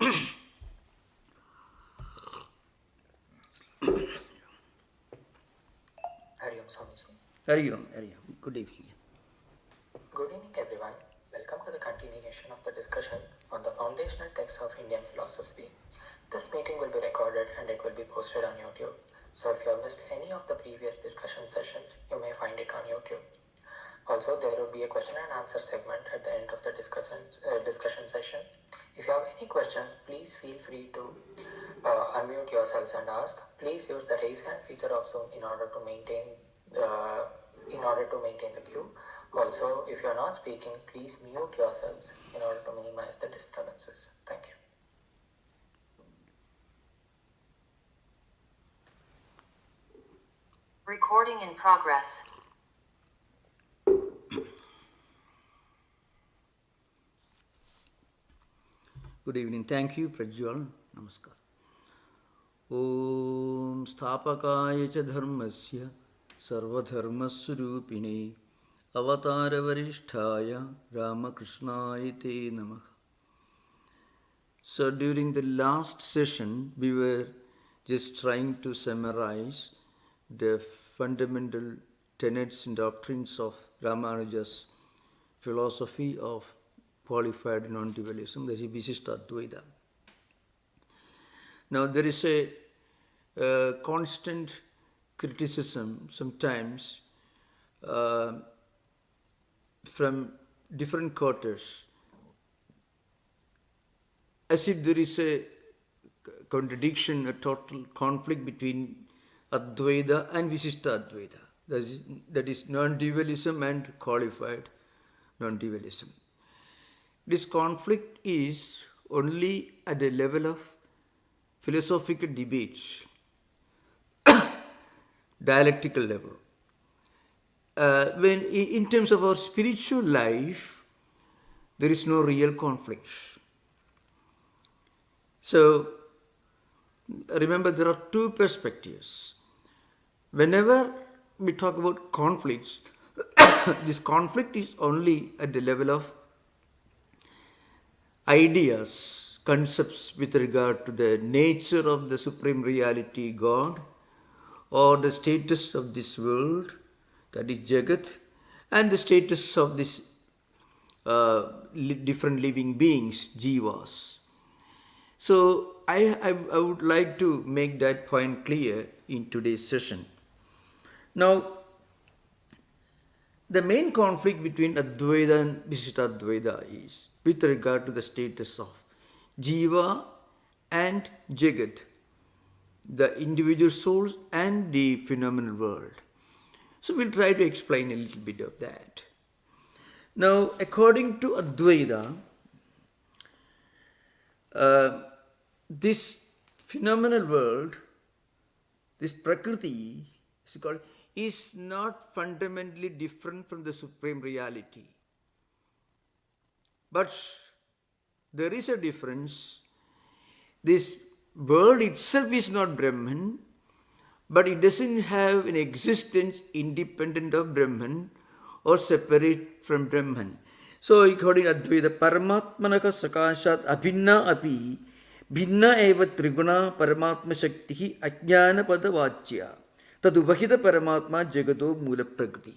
Swami. Hari Om. Good evening. Good evening, everyone. Welcome to the continuation of the discussion on the foundational texts of Indian philosophy. This meeting will be recorded and it will be posted on YouTube. So if you have missed any of the previous discussion sessions, you may find it on YouTube. Also, there will be a question and answer segment at the end of the discussion session. If you have any questions, please feel free to unmute yourselves and ask. Please use the raise hand feature of Zoom in order to maintain the queue. Also, if you are not speaking, please mute yourselves in order to minimize the disturbances. Thank you. Recording in progress. Good evening. Thank you, Prajwal. Namaskar. Om Sthapakaya cha dharmasya sarvadharmaswarupine avataravarishthaya Ramakrishnaya te namaha. So during the last session, we were just trying to summarize the fundamental tenets and doctrines of RΑMΑNUJA'S philosophy of qualified non-dualism, that is Viśiṣṭādvaita. Now there is a constant criticism sometimes from different quarters, as if there is a contradiction, a total conflict between Advaita and Viśiṣṭādvaita, that is non-dualism and qualified non-dualism. This conflict is only at the level of philosophical debates, dialectical level. When in terms of our spiritual life, there is no real conflict. So, remember, there are two perspectives. Whenever we talk about conflicts, this conflict is only at the level of ideas, concepts with regard to the nature of the Supreme Reality, God, or the status of this world, that is Jagat, and the status of these different living beings, Jivas. So I would like to make that point clear in today's session. Now, the main conflict between Advaita and Viśiṣṭādvaita is with regard to the status of Jiva and Jagat, the individual souls and the phenomenal world. So we'll try to explain a little bit of that. Now, according to Advaita, this phenomenal world, this Prakriti, is not fundamentally different from the Supreme Reality. But there is a difference. This world itself is not Brahman, but it doesn't have an existence independent of Brahman or separate from Brahman. So according to Advaita, Paramatmanaka sakashat abhinna api bhinna eva triguna paramatma shaktihi ajnana padavachya tadubahita paramatma jagato mula prakriti.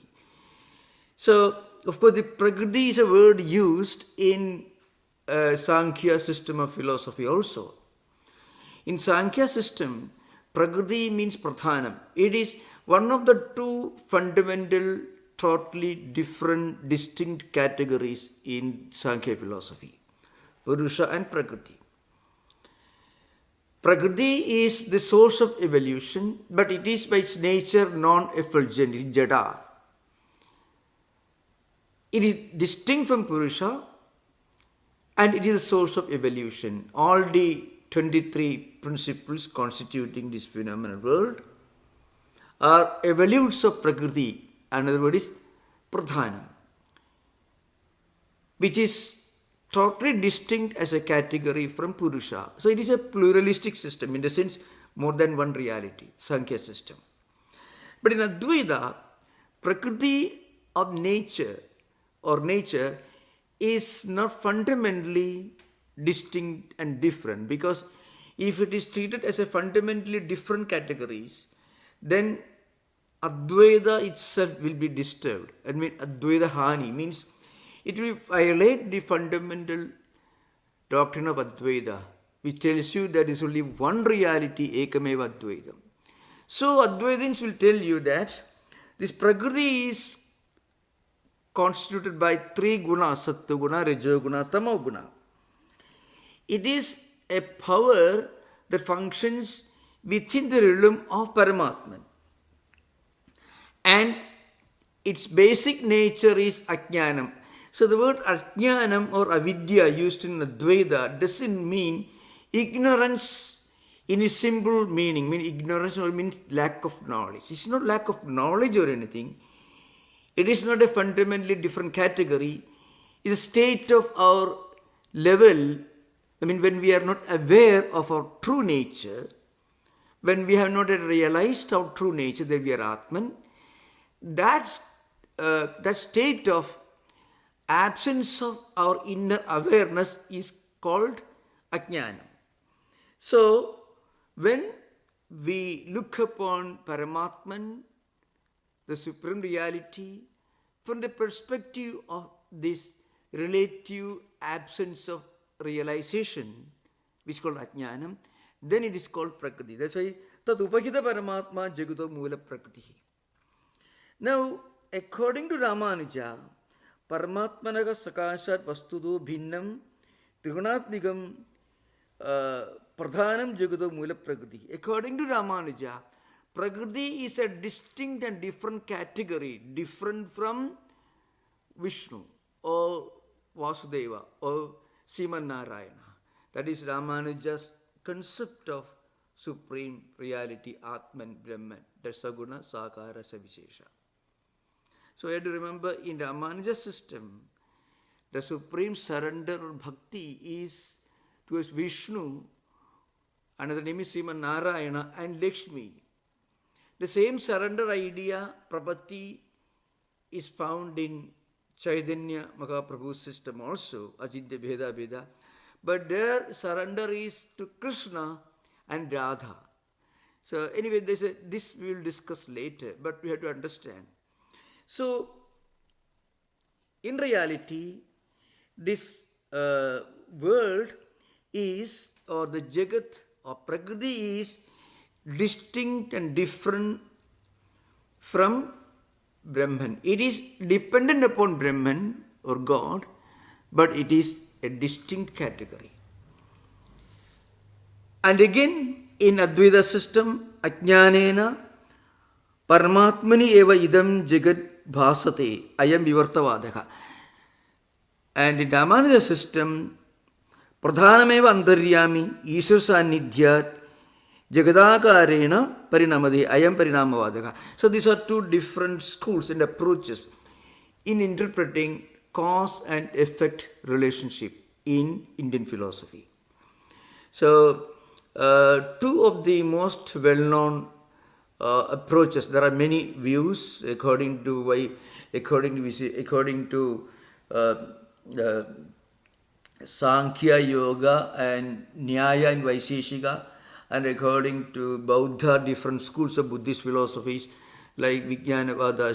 So, of course, the prakriti is a word used in Sankhya system of philosophy also. In Sankhya system, prakriti means pradhanam. It is one of the two fundamental, totally different, distinct categories in Sankhya philosophy, Purusha and Prakriti. Prakriti is the source of evolution, but it is by its nature non-effulgent, it is jada. It is distinct from Purusha and it is the source of evolution. All the 23 principles constituting this phenomenal world are evolutes of Prakriti, another word is Pradhanam, which is totally distinct as a category from Purusha. So it is a pluralistic system, in the sense more than one reality, Sankhya system. But in Advaita, Prakriti of nature or nature is not fundamentally distinct and different, because if it is treated as a fundamentally different categories, then Advaita itself will be disturbed. I mean, Advaita Hani means it will violate the fundamental doctrine of Advaita, which tells you there is only one reality, Ekameva Advaitam. So Advaitins will tell you that this Prakriti is constituted by three gunas, Sattva guna, Rajo guna, Tamo guna. It is a power that functions within the realm of Paramatman. And its basic nature is Ajnanam. So the word Ajnanam or Avidya used in Advaita doesn't mean ignorance in its simple meaning. Mean ignorance or means lack of knowledge. It's not lack of knowledge or anything. It is not a fundamentally different category. It's a state of our level. I mean, when we are not aware of our true nature, when we have not yet realized our true nature, that we are Atman, that state of absence of our inner awareness is called Ajnanam. So, when we look upon Paramatman, the Supreme Reality, from the perspective of this relative absence of realization, which is called Ajnanam, then it is called Prakriti. That's why Tat Upahita Paramatma Jagato Mula Prakriti. Now, according to RāMāNUJā, Paramatmanaga Sakashat Vastudo Bhinnam Trigunatmikam Pradhanam Jagato Mula Prakriti. According to RāMāNUJā, Prakriti is a distinct and different category, different from Vishnu or Vasudeva or Sriman Narayana. That is RāMāNUJā's concept of supreme reality, Atman, Brahman, Dasaguna, Sakara, Saviṣeṣa. So you have to remember, in the RāMāNUJā system, the supreme surrender or bhakti is towards Vishnu, another name is Sriman Narayana, and Lakshmi. The same surrender idea, Prapatti, is found in Chaitanya Mahaprabhu's system also, Ajintya Bheda Bheda. But their surrender is to Krishna and Radha. So anyway, this we will discuss later, but we have to understand. So, in reality, this world is, or the Jagat or Prakriti is distinct and different from Brahman. It is dependent upon Brahman or God, but it is a distinct category. And again, in Advaita system, Ajnanena Paramatmani eva idam jagat bhasate ayam vivartavadaha. And in RāMāNUJā system, pradhanameva antaryami Ishvara sannidhyat jagadakarena parinamade ayam parinamavadaha. So these are two different schools and approaches in interpreting cause and effect relationship in Indian philosophy. So two of the most well-known approaches. There are many views according to Sankhya Yoga and Nyaya and Vaisheshika, and according to Buddha, different schools of Buddhist philosophies like Vijnanavada,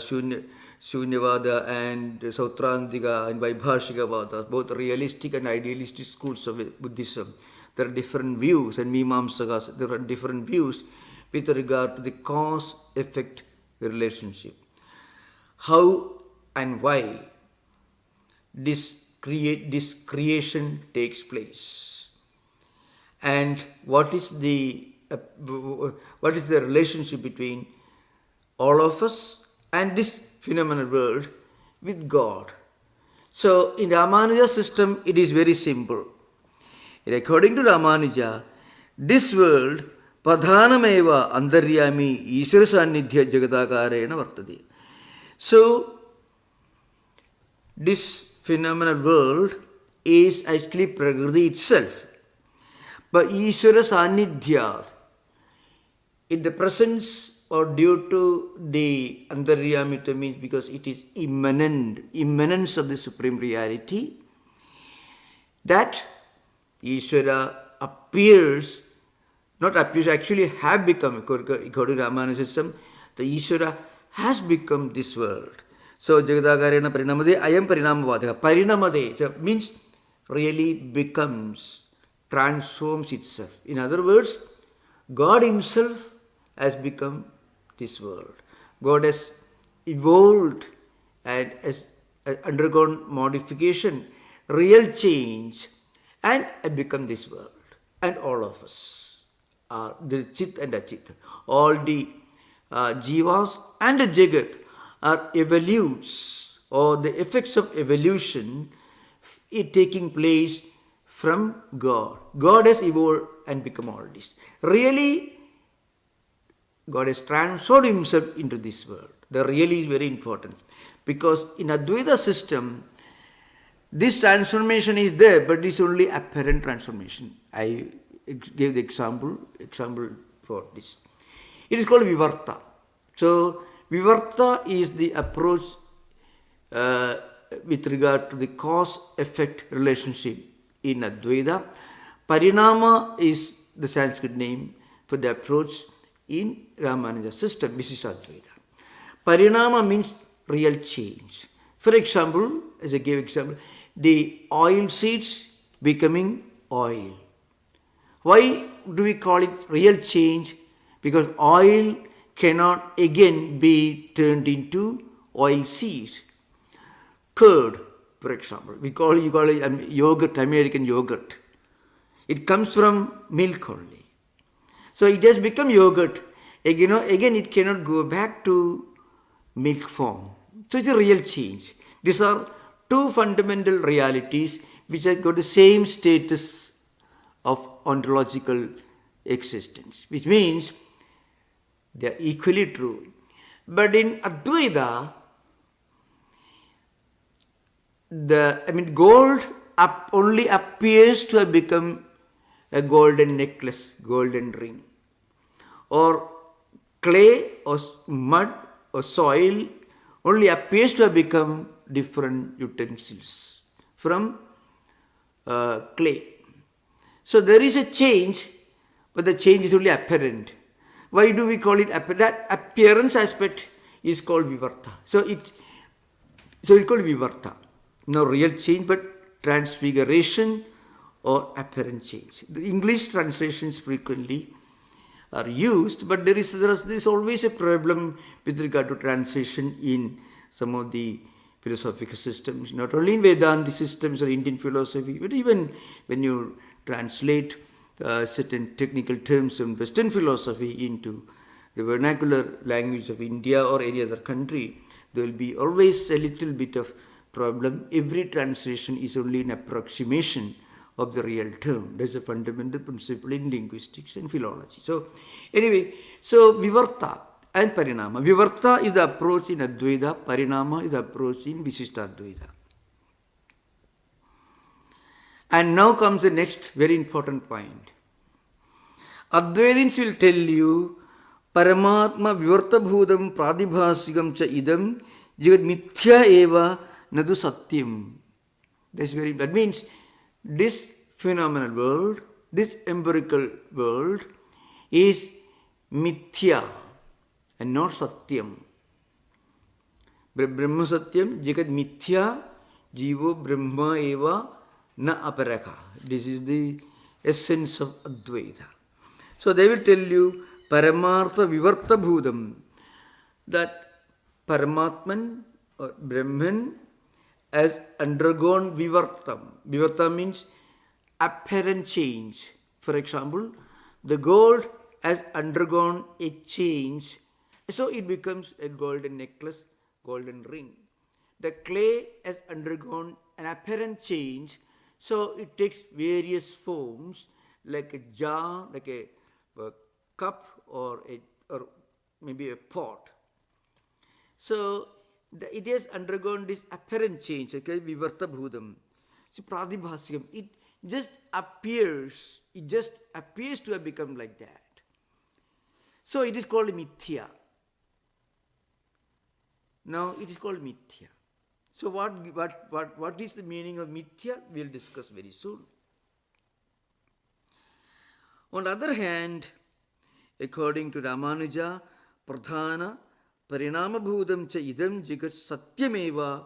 Shunyavada and Sautrantika and Vaibhashikavada, both realistic and idealistic schools of Buddhism. There are different views, and Mimamsakas, there are different views with regard to the cause-effect relationship. How and why this creation takes place, and what is the relationship between all of us and this phenomenal world with God. So in RāMāNUJā system, it is very simple. According to RāMāNUJā, this world Padhanameva antaryami Ishvara sannidhya jagadakarena vartade. So this phenomenal world is actually Prakriti itself. But Ishvara sannidhya, in the presence or due to the antaryamita, means because it is immanence of the Supreme Reality, that Ishvara appears, not appears, actually have become, according to RāMāNUJā'S system, the Ishvara has become this world. So, Jagadakarena Parinamade, I am Parinamavadha. Parinamade so means really becomes, transforms itself. In other words, God Himself has become this world. God has evolved and has undergone modification, real change, and have become this world. And all of us are the Chit and Achit. All the Jivas and the Jagat are evolutes or the effects of evolution taking place from God. God has evolved and become all this. Really, God has transformed Himself into this world. The really is very important. Because in Advaita system, this transformation is there, but it is only apparent transformation. I gave the example for this. It is called Vivarta. So, Vivarta is the approach with regard to the cause-effect relationship in Advaita. Parinama is the Sanskrit name for the approach in RāMāNUJā'S system, Viśiṣṭādvaita. Parinama means real change. For example, as I gave example, the oil seeds becoming oil. Why do we call it real change? Because oil cannot again be turned into oil seeds. Curd, for example, you call it yogurt, American yogurt. It comes from milk only. So it has become yogurt. Again it cannot go back to milk form. So it's a real change. These are two fundamental realities which have got the same status of ontological existence, which means they are equally true. But in Advaita, gold only appears to have become a golden necklace, golden ring. Or clay or mud or soil only appears to have become different utensils from clay. So there is a change, but the change is only apparent. Why do we call it apparent? That appearance aspect is called Vivarta. So it's called Vivarta. No real change, but transfiguration or apparent change. The English translations frequently are used, but there is always a problem with regard to translation in some of the philosophical systems, not only in Vedanta systems or Indian philosophy, but even when you translate certain technical terms from Western philosophy into the vernacular language of India or any other country, there will be always a little bit of problem. Every translation is only an approximation of the real term. That's a fundamental principle in linguistics and philology. So, anyway, Vivarta and Parinama. Vivarta is the approach in Advaita, Parinama is the approach in Viśiṣṭādvaita. And now comes the next very important point. Advaitins will tell you, Paramatma Vivarta Bhudam Pradibhasikam cha idam Jagat Mithya eva nadu satyam. That means this phenomenal world, this empirical world is mithya and not satyam. Brahma satyam, jagat mithya, jivo brahma eva na aparaka. This is the essence of Advaita. So they will tell you Paramartha Vivarta Bhudam, that Paramatman or Brahman has undergone Vivartam. Vivarta means apparent change. For example, the gold has undergone a change, so it becomes a golden necklace, golden ring. The clay has undergone an apparent change, so it takes various forms, like a jar, like a cup, or maybe a pot. So it has undergone this apparent change, okay, Vivarta Bhudam. So Pradibhasikam, it just appears to have become like that. So it is called Mithya. Now it is called Mithya. So what is the meaning of Mithya? We will discuss very soon. On the other hand, according to Ramanuja, pradhana parinamabhudam cha idam jigat satyameva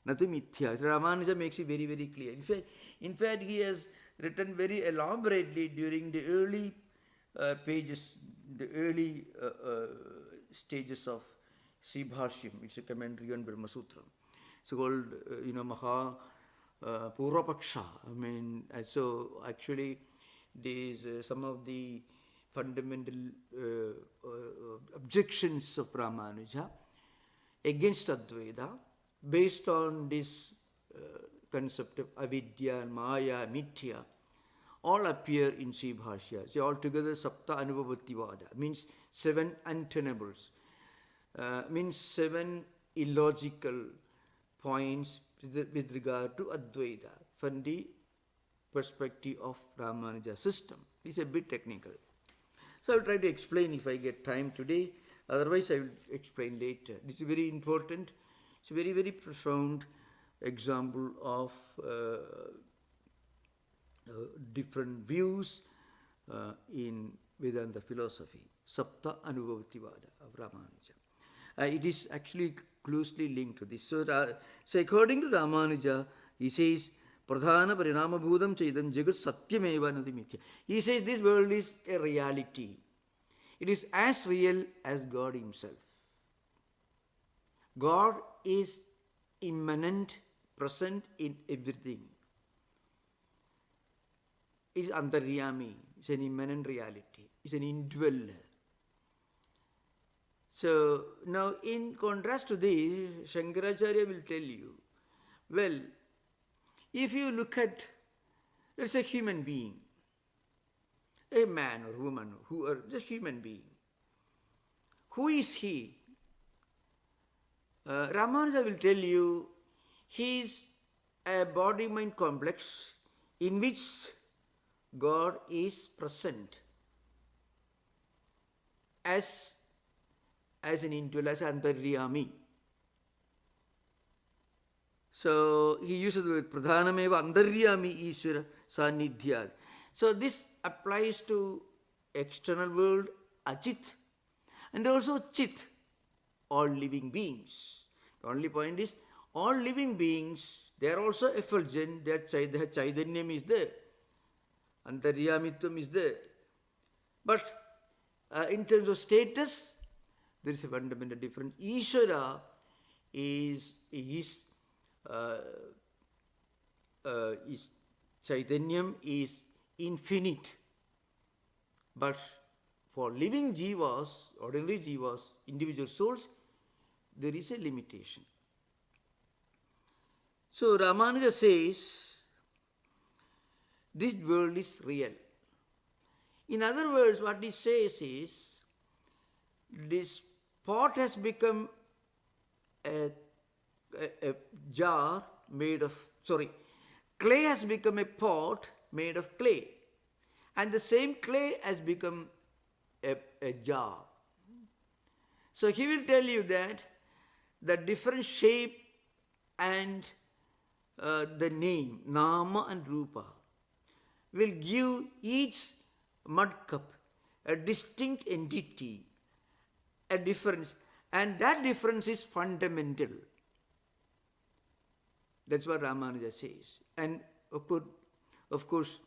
natu mithya. Ramanuja makes it very, very clear. In fact, he has written very elaborately during the early pages, the early stages of Sri Bhashyam. It's a commentary on Brahma Sutra. It's called, Maha Purvapaksha. I mean, so actually, these some of the fundamental objections of Ramanuja against Advaita, based on this concept of avidya, maya, mithya, all appear in Sri Bhashya. So altogether, Sapta Anubhavattivada means 7 untenables, means 7 illogical points with regard to Advaita from the perspective of Ramanuja's system. This is a bit technical. So I will try to explain if I get time today. Otherwise, I will explain later. This is very important. It's a very, very profound example of different views in Vedanta philosophy. Sapta Anubhavattivada of Ramanuja. It is actually closely linked to this. So according to Ramanuja, he says, Pradhana parinamabhudam chaidam jagat satyameva nati mithya. He says this world is a reality. It is as real as God himself. God is immanent, present in everything. It is antaryami. It's an immanent reality. It's an indweller. So now in contrast to this, Shankaracharya will tell you, well, if you look at, let's say, human being, a man or woman, who are just human being, who is he? Ramanuja will tell you, he is a body-mind complex in which God is present as an indweller, as antaryami. So he uses the word pradhanameva antaryami Ishvara sanidhyat. So this applies to external world, achit, and also chit, all living beings. The only point is, all living beings, they are also effulgent, their chaitanyam is there, antaryamitvam is there. But in terms of status, there is a fundamental difference. Ishvara is chaitanyam is infinite. But for living jivas, ordinary jivas, individual souls, there is a limitation. So Ramanuja says, this world is real. In other words, what he says is, this pot has become a jar made of, clay has become a pot made of clay. And the same clay has become a jar. So he will tell you that the different shape and the name, Nama and Rupa, will give each mud cup a distinct entity, a difference. And that difference is fundamental. That's what Ramanuja says. And of course,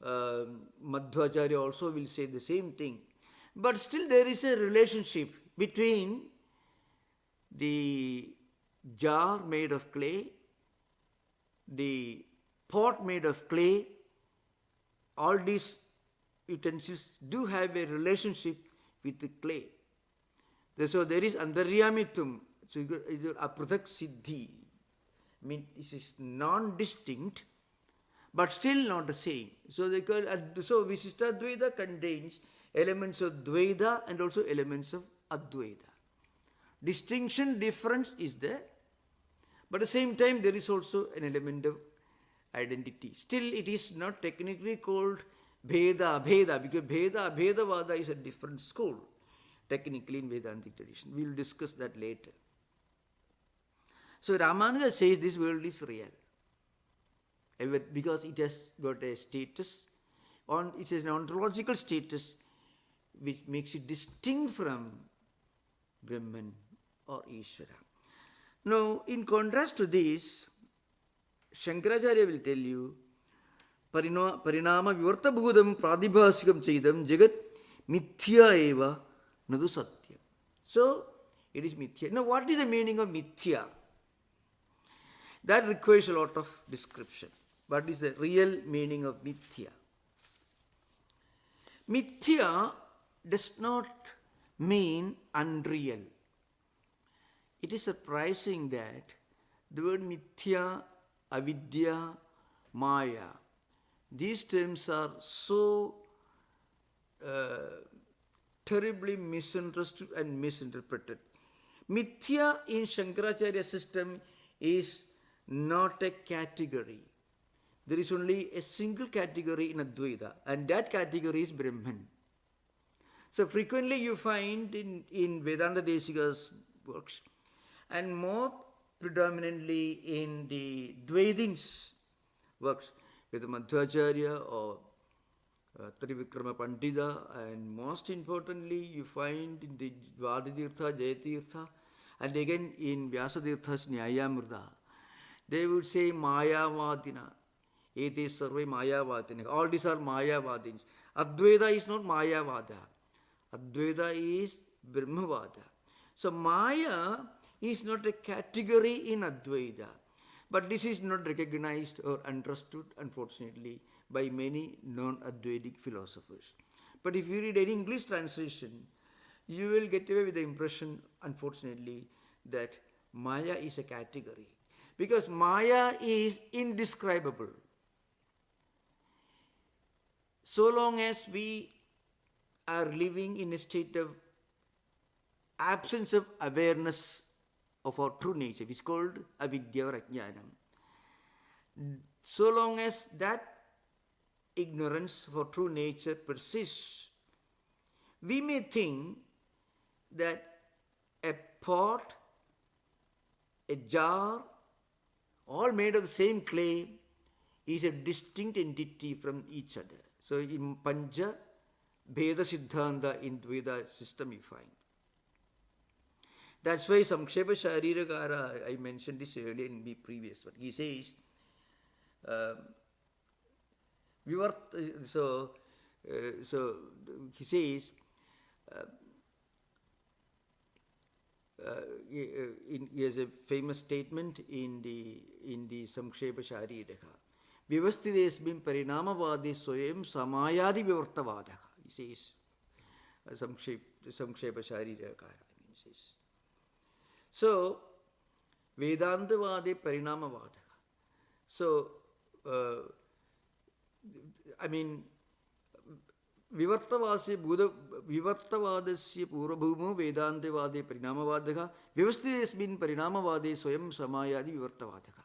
Madhvacharya also will say the same thing. But still there is a relationship between the jar made of clay, the pot made of clay. All these utensils do have a relationship with the clay. So there is antaryamitum, so apradhak siddhi. I mean, this is non-distinct, but still not the same. So Viśiṣṭādvaita contains elements of Dvaita and also elements of Advaita. Distinction, difference is there, but at the same time there is also an element of identity. Still it is not technically called Bheda, Abheda, because Bheda, Abhedavada is a different school, technically in Vedantic tradition. We will discuss that later. So Ramanuja says this world is real, because it has got a status it is an ontological status which makes it distinct from Brahman or Ishvara. Now, in contrast to this, Shankaracharya will tell you, Parinama Vivarta Bhudam Pradibhasikam Chaidam Jagat Mithya Eva Nadu Satyam. So, it is Mithya. Now, what is the meaning of Mithya? That requires a lot of description. What is the real meaning of Mithya? Mithya does not mean unreal. It is surprising that the word Mithya, Avidya, Maya, these terms are so terribly misunderstood and misinterpreted. Mithya in Shankaracharya system is not a category. There is only a single category in Advaita, and that category is Brahman. So frequently you find in Vedanta Desika's works, and more predominantly in the Dvaitins' works, with Madhvacharya or Trivikrama Pandita, and most importantly you find in the Vadatirtha, Jayatirtha, and again in Vyasatirtha's Nyayamrita, they would say Mayavadina. Ete sarve Mayavadina. All these are Mayavadins. Advaita is not Mayavada. Advaita is Brahmavada. So Maya is not a category in Advaita. But this is not recognized or understood, unfortunately, by many non-Advaitic philosophers. But if you read any English translation, you will get away with the impression, unfortunately, that Maya is a category. Because Maya is indescribable. So long as we are living in a state of absence of awareness of our true nature, which is called avidya or ajnanam. So long as that ignorance of our true nature persists, we may think that a pot, a jar, all made of the same clay, is a distinct entity from each other. So in Pancha, Bheda Siddhanta in Dvaita system you find. That's why Samkshepa Sharirakara, I mentioned this earlier in the previous one. He says, he says, he has a famous statement in the Samkshepa Shariraka. Vivastidesmin parinamavadi soyam samayadi vivartavadaha. He says, Samkshepa Shariraka. Says. So, Vedantavade parinamavadaha. So, Vivartavadasya purabhumo Vedantavade parinamavadaha. Vivastidesmin parinamavade soyam samayadi vivartavadaha.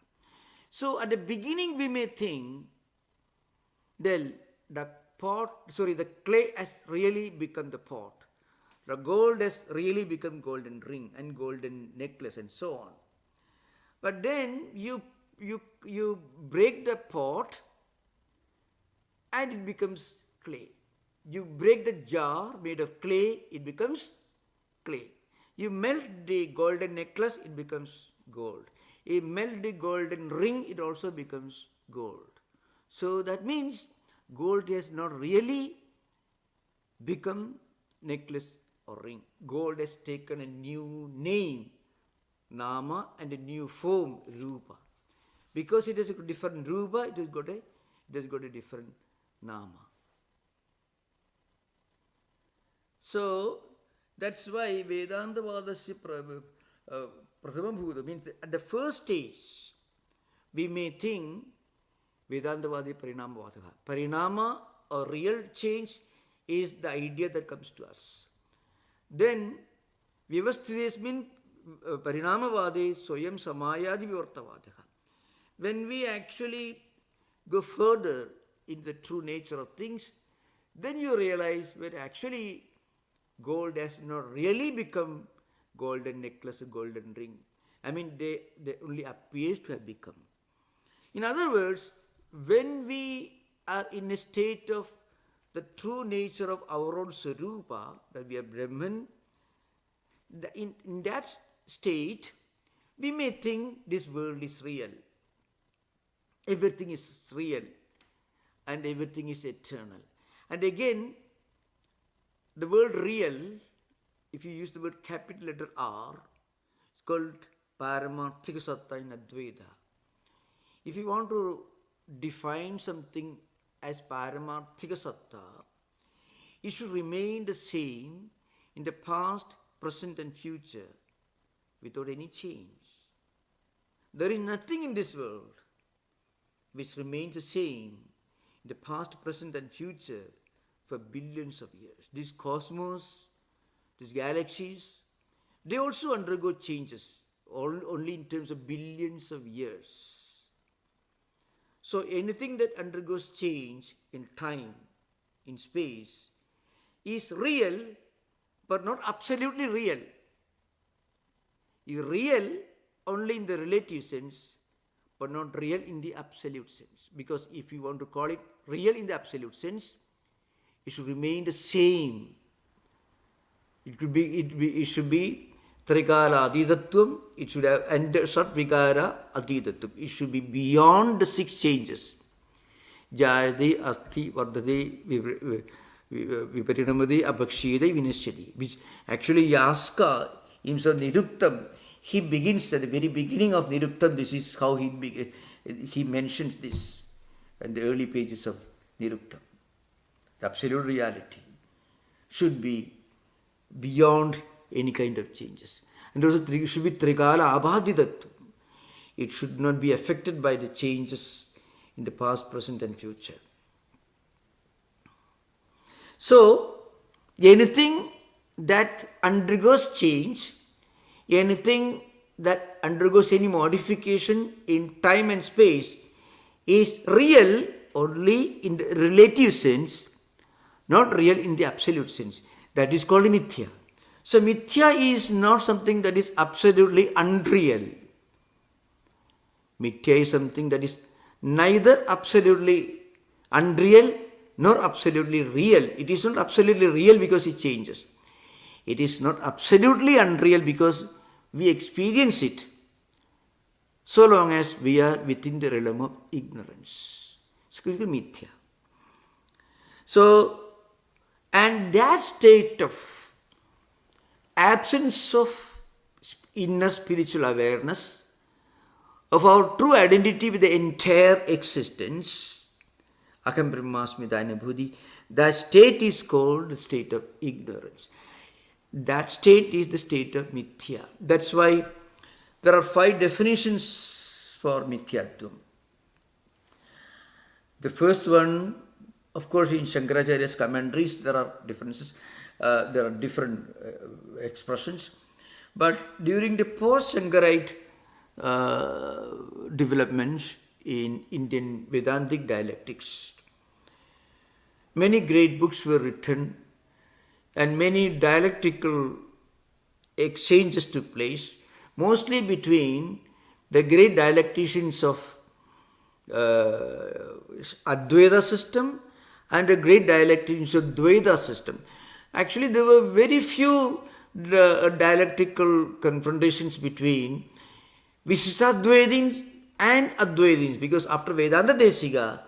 So at the beginning we may think that the clay has really become the pot. The gold has really become golden ring and golden necklace and so on. But then you break the pot and it becomes clay. You break the jar made of clay, it becomes clay. You melt the golden necklace, it becomes gold. You melt the golden ring, it also becomes gold. So that means gold has not really become necklace or ring. Gold has taken a new name, nama, and a new form, rupa. Because it has a different rupa, it has got a different nama. So that's why Vedantavadasya Prathamabhuta means at the first stage, we may think Vedantavadi Parinamavadaha. Parinama or real change is the idea that comes to us. Then Vivastidesmin Parinamavade Soyam Samayadi Vivartavadaha. When we actually go further in the true nature of things, then you realize that actually gold has not really become golden necklace, a golden ring. They only appear to have become. In other words, when we are in a state of the true nature of our own Sarupa, that we are Brahman, in that state, we may think this world is real. Everything is real and everything is eternal. And again, the word real, if you use the word capital letter R, it's called Paramarthika Satta in Advaita. If you want to define something as Paramarthika Satta, it should remain the same in the past, present and future without any change. There is nothing in this world which remains the same in the past, present and future for billions of years. This cosmos, these galaxies, they also undergo changes, only in terms of billions of years. So anything that undergoes change in time, in space, is real, but not absolutely real. Is real only in the relative sense, but not real in the absolute sense. Because if you want to call it real in the absolute sense, it should remain the same. It should be Trikala Adidatvam, it should have under Sat Vikara Adidatvam. It should be beyond the six changes. Jayade, Asti, Vardade, Viparinamade, Abhakshide, Vinashyati. Which actually Yaska, himself Niruktam, he begins at the very beginning of Niruktam. This is how he mentions this in the early pages of Niruktam. The absolute reality should be beyond any kind of changes. And also it should be Trikala Abhadidatvam. It should not be affected by the changes in the past, present and future. So, anything that undergoes change, anything that undergoes any modification in time and space is real only in the relative sense, not real in the absolute sense. That is called mithya. So mithya is not something that is absolutely unreal. Mithya is something that is neither absolutely unreal nor absolutely real. It is not absolutely real because it changes. It is not absolutely unreal because we experience it so long as we are within the realm of ignorance. It's called mithya. So, and that state of absence of inner spiritual awareness of our true identity with the entire existence, Aham Brahmasmi Dhanabhudi, that state is called the state of ignorance. That state is the state of mithya. That's why there are 5 definitions for mithyatvam. The first one, of course, in Shankaracharya's commentaries, there are differences. There are different expressions. But during the post-Shankarite developments in Indian Vedantic dialectics, many great books were written and many dialectical exchanges took place, mostly between the great dialecticians of Advaita system and the great dialecticians of Dvaita system. Actually, there were very few dialectical confrontations between Viśiṣṭādvaitins and Advaitins, because after Vedanta Desika,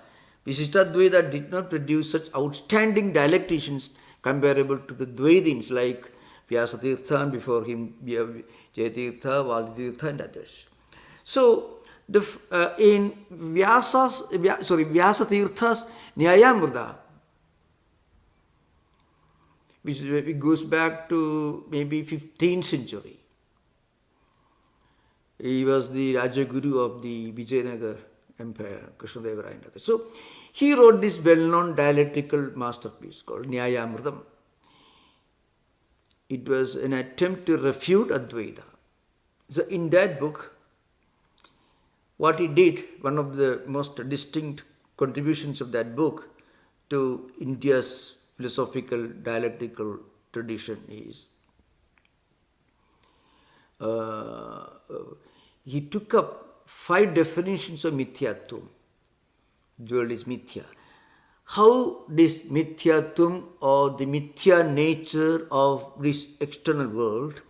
Viśiṣṭādvaita did not produce such outstanding dialecticians comparable to the Dvaitins like Vyasatirtha and before him Jayatirtha, Vaditirtha and others. So, in Vyasatirtha's Nyayamrita, which goes back to maybe 15th century. He was the Rajaguru of the Vijayanagar Empire, Krishnadevaraya. So, he wrote this well-known dialectical masterpiece called Nyayamritam. It was an attempt to refute Advaita. So, in that book, what he did, one of the most distinct contributions of that book to India's philosophical dialectical tradition is he took up 5 definitions of mithyatvam. The world is mithya. how this mithyatvam or the mithya nature of this external world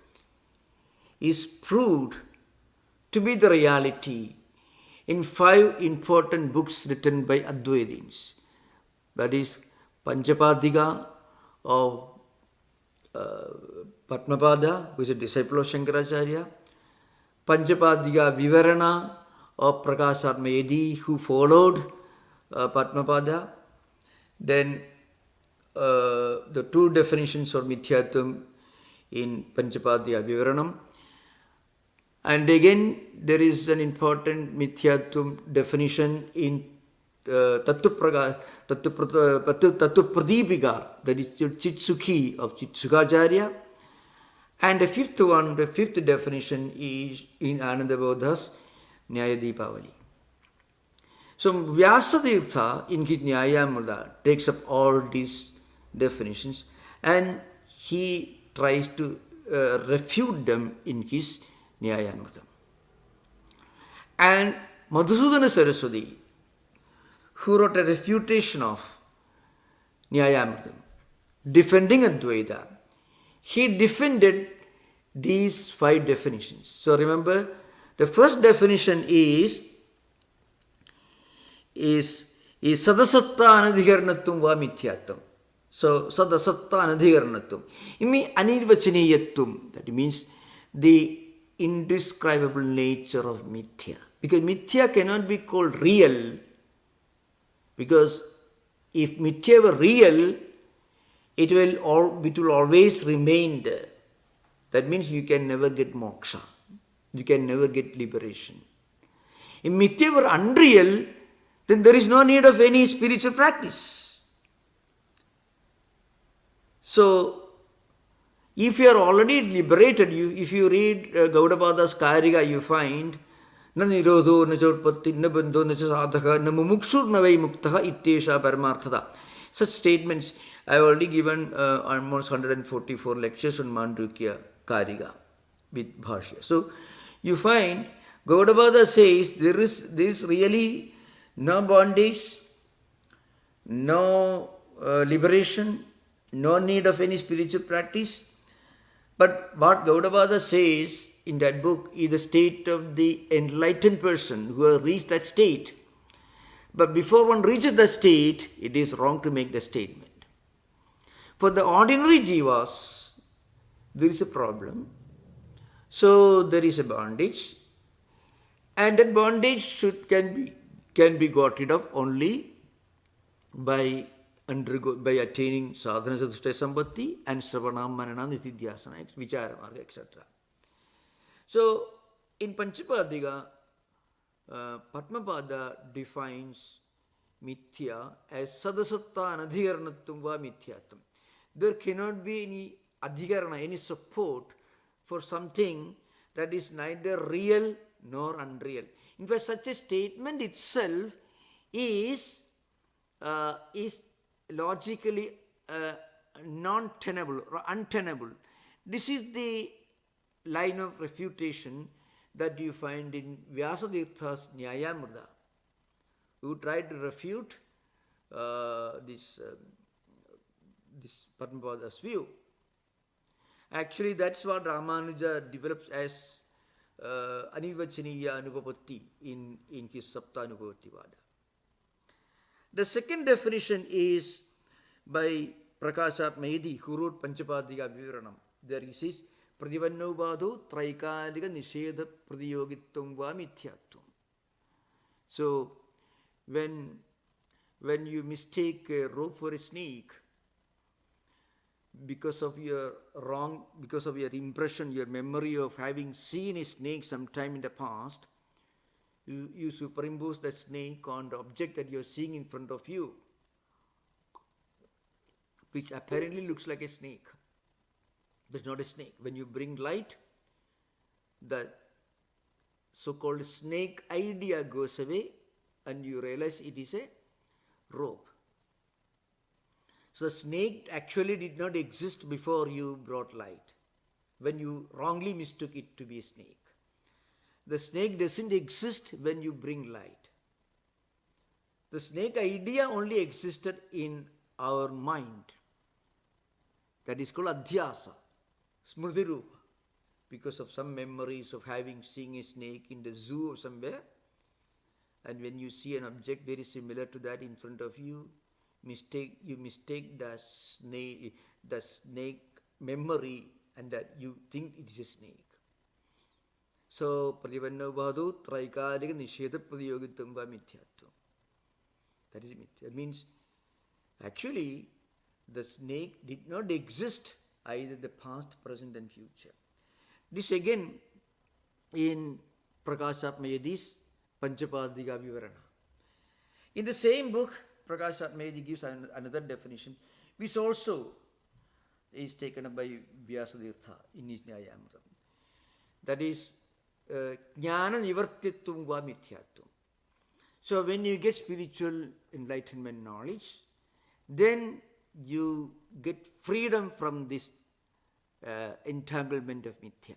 is proved to be the reality in 5 important books written by Advaitins. That is Panchapadika of Padmapada, who is a disciple of Shankaracharya, Panchapadika Vivarana of Prakasatmayedi, who followed Padmapada, then the 2 definitions of Mithyatvam in Panchapadika Vivaranam, and again there is an important Mithyatvam definition in Tattwapradipika, that is Chitsukhi of Chitsukacharya. And the 5th one, the 5th definition is in Anandabodha's Nyayadipavali. So Vyasatirtha in his Nyayamrita takes up all these definitions and he tries to refute them in his Nyayamrita. And Madhusudana Saraswati, who wrote a refutation of Nyayamrita, defending Advaita, he defended these 5 definitions. So remember, the first definition is sadasatta anadhikarnatvam va mithyatvam. So sadasatta anadhikarnatvam. It means anirvachaniyatvam. That means the indescribable nature of mithya. Because mithya cannot be called real. Because if mithya were real, it will always remain there. That means you can never get moksha. You can never get liberation. If mithya were unreal, then there is no need of any spiritual practice. So, if you are already liberated, if you read Gaudapada's Karika, you find na nirodho, na chorpatti, na bandho, na sadhaka, na mumukshur, na vai muktaha, ittesha paramarthata. Such statements, I have already given almost 144 lectures on Mandukya Karika with Bhashya. So, you find Gaudapada says there is really no bondage, no liberation, no need of any spiritual practice. But what Gaudapada says in that book is the state of the enlightened person who has reached that state. But before one reaches that state, it is wrong to make the statement. For the ordinary jivas, there is a problem. So there is a bondage, and that bondage can be got rid of only by attaining sadhana sadhushta sambhati and savanam mananam nitidhyasana, vichara marga, etc. So in Panchapadika, Padmapada defines mithya as sadasatta anadhikarnatvam va mithyatvam. There cannot be any adhikarana, any support for something that is neither real nor unreal. In fact, such a statement itself is logically non-tenable or untenable. This is the line of refutation that you find in Vyasatirtha's Nyayamrita, who tried to refute this Padmapada's view. Actually, that's what RāMānuja develops as Anivachaniya Anupapatti in his Sapta Anupapattivada. The second definition is by Prakasatmayedi, who wrote Panchapadika Vivaranam. There he says, Pradivanno Badho Traikalika Nisheda Pradiyogitvam va mithyatvam. So, when you mistake a rope for a snake, because of your impression, your memory of having seen a snake sometime in the past, you superimpose the snake on the object that you are seeing in front of you, which apparently looks like a snake, but it's not a snake. When you bring light, the so-called snake idea goes away and you realize it is a rope. So the snake actually did not exist before you brought light, when you wrongly mistook it to be a snake. The snake doesn't exist when you bring light. The snake idea only existed in our mind. That is called adhyasa, smrutirupa, because of some memories of having seen a snake in the zoo or somewhere. And when you see an object very similar to that in front of you, you mistake the snake memory, and that you think it is a snake. So, Pratipanno Bhadu Traikalika Nisheda Pradiyogitvam va Mithyatvam. That is mithya. That means, actually, the snake did not exist either the past, present and future. This again in Prakashatmayadi's Panchapadika Vivarana. In the same book, Prakashatmayadi gives another definition, which also is taken up by Vyasatirtha in his Nyayamritam. That is Jnana Nivartitvam va Mithyatvam. So when you get spiritual enlightenment knowledge, then you get freedom from this entanglement of mithya.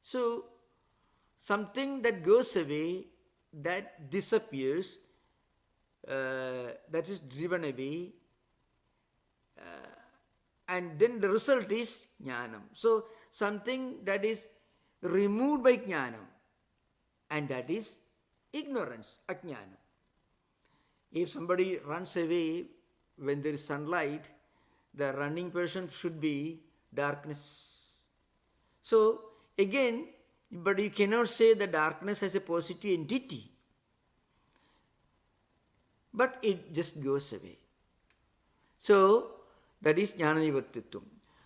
So something that goes away, that disappears, that is driven away, and then the result is jnanam. So something that is removed by jnanam, and that is ignorance, ajnana. If somebody runs away when there is sunlight, the running person should be darkness. So again, but you cannot say that darkness has a positive entity, but it just goes away. So that is jnana nivartitvam.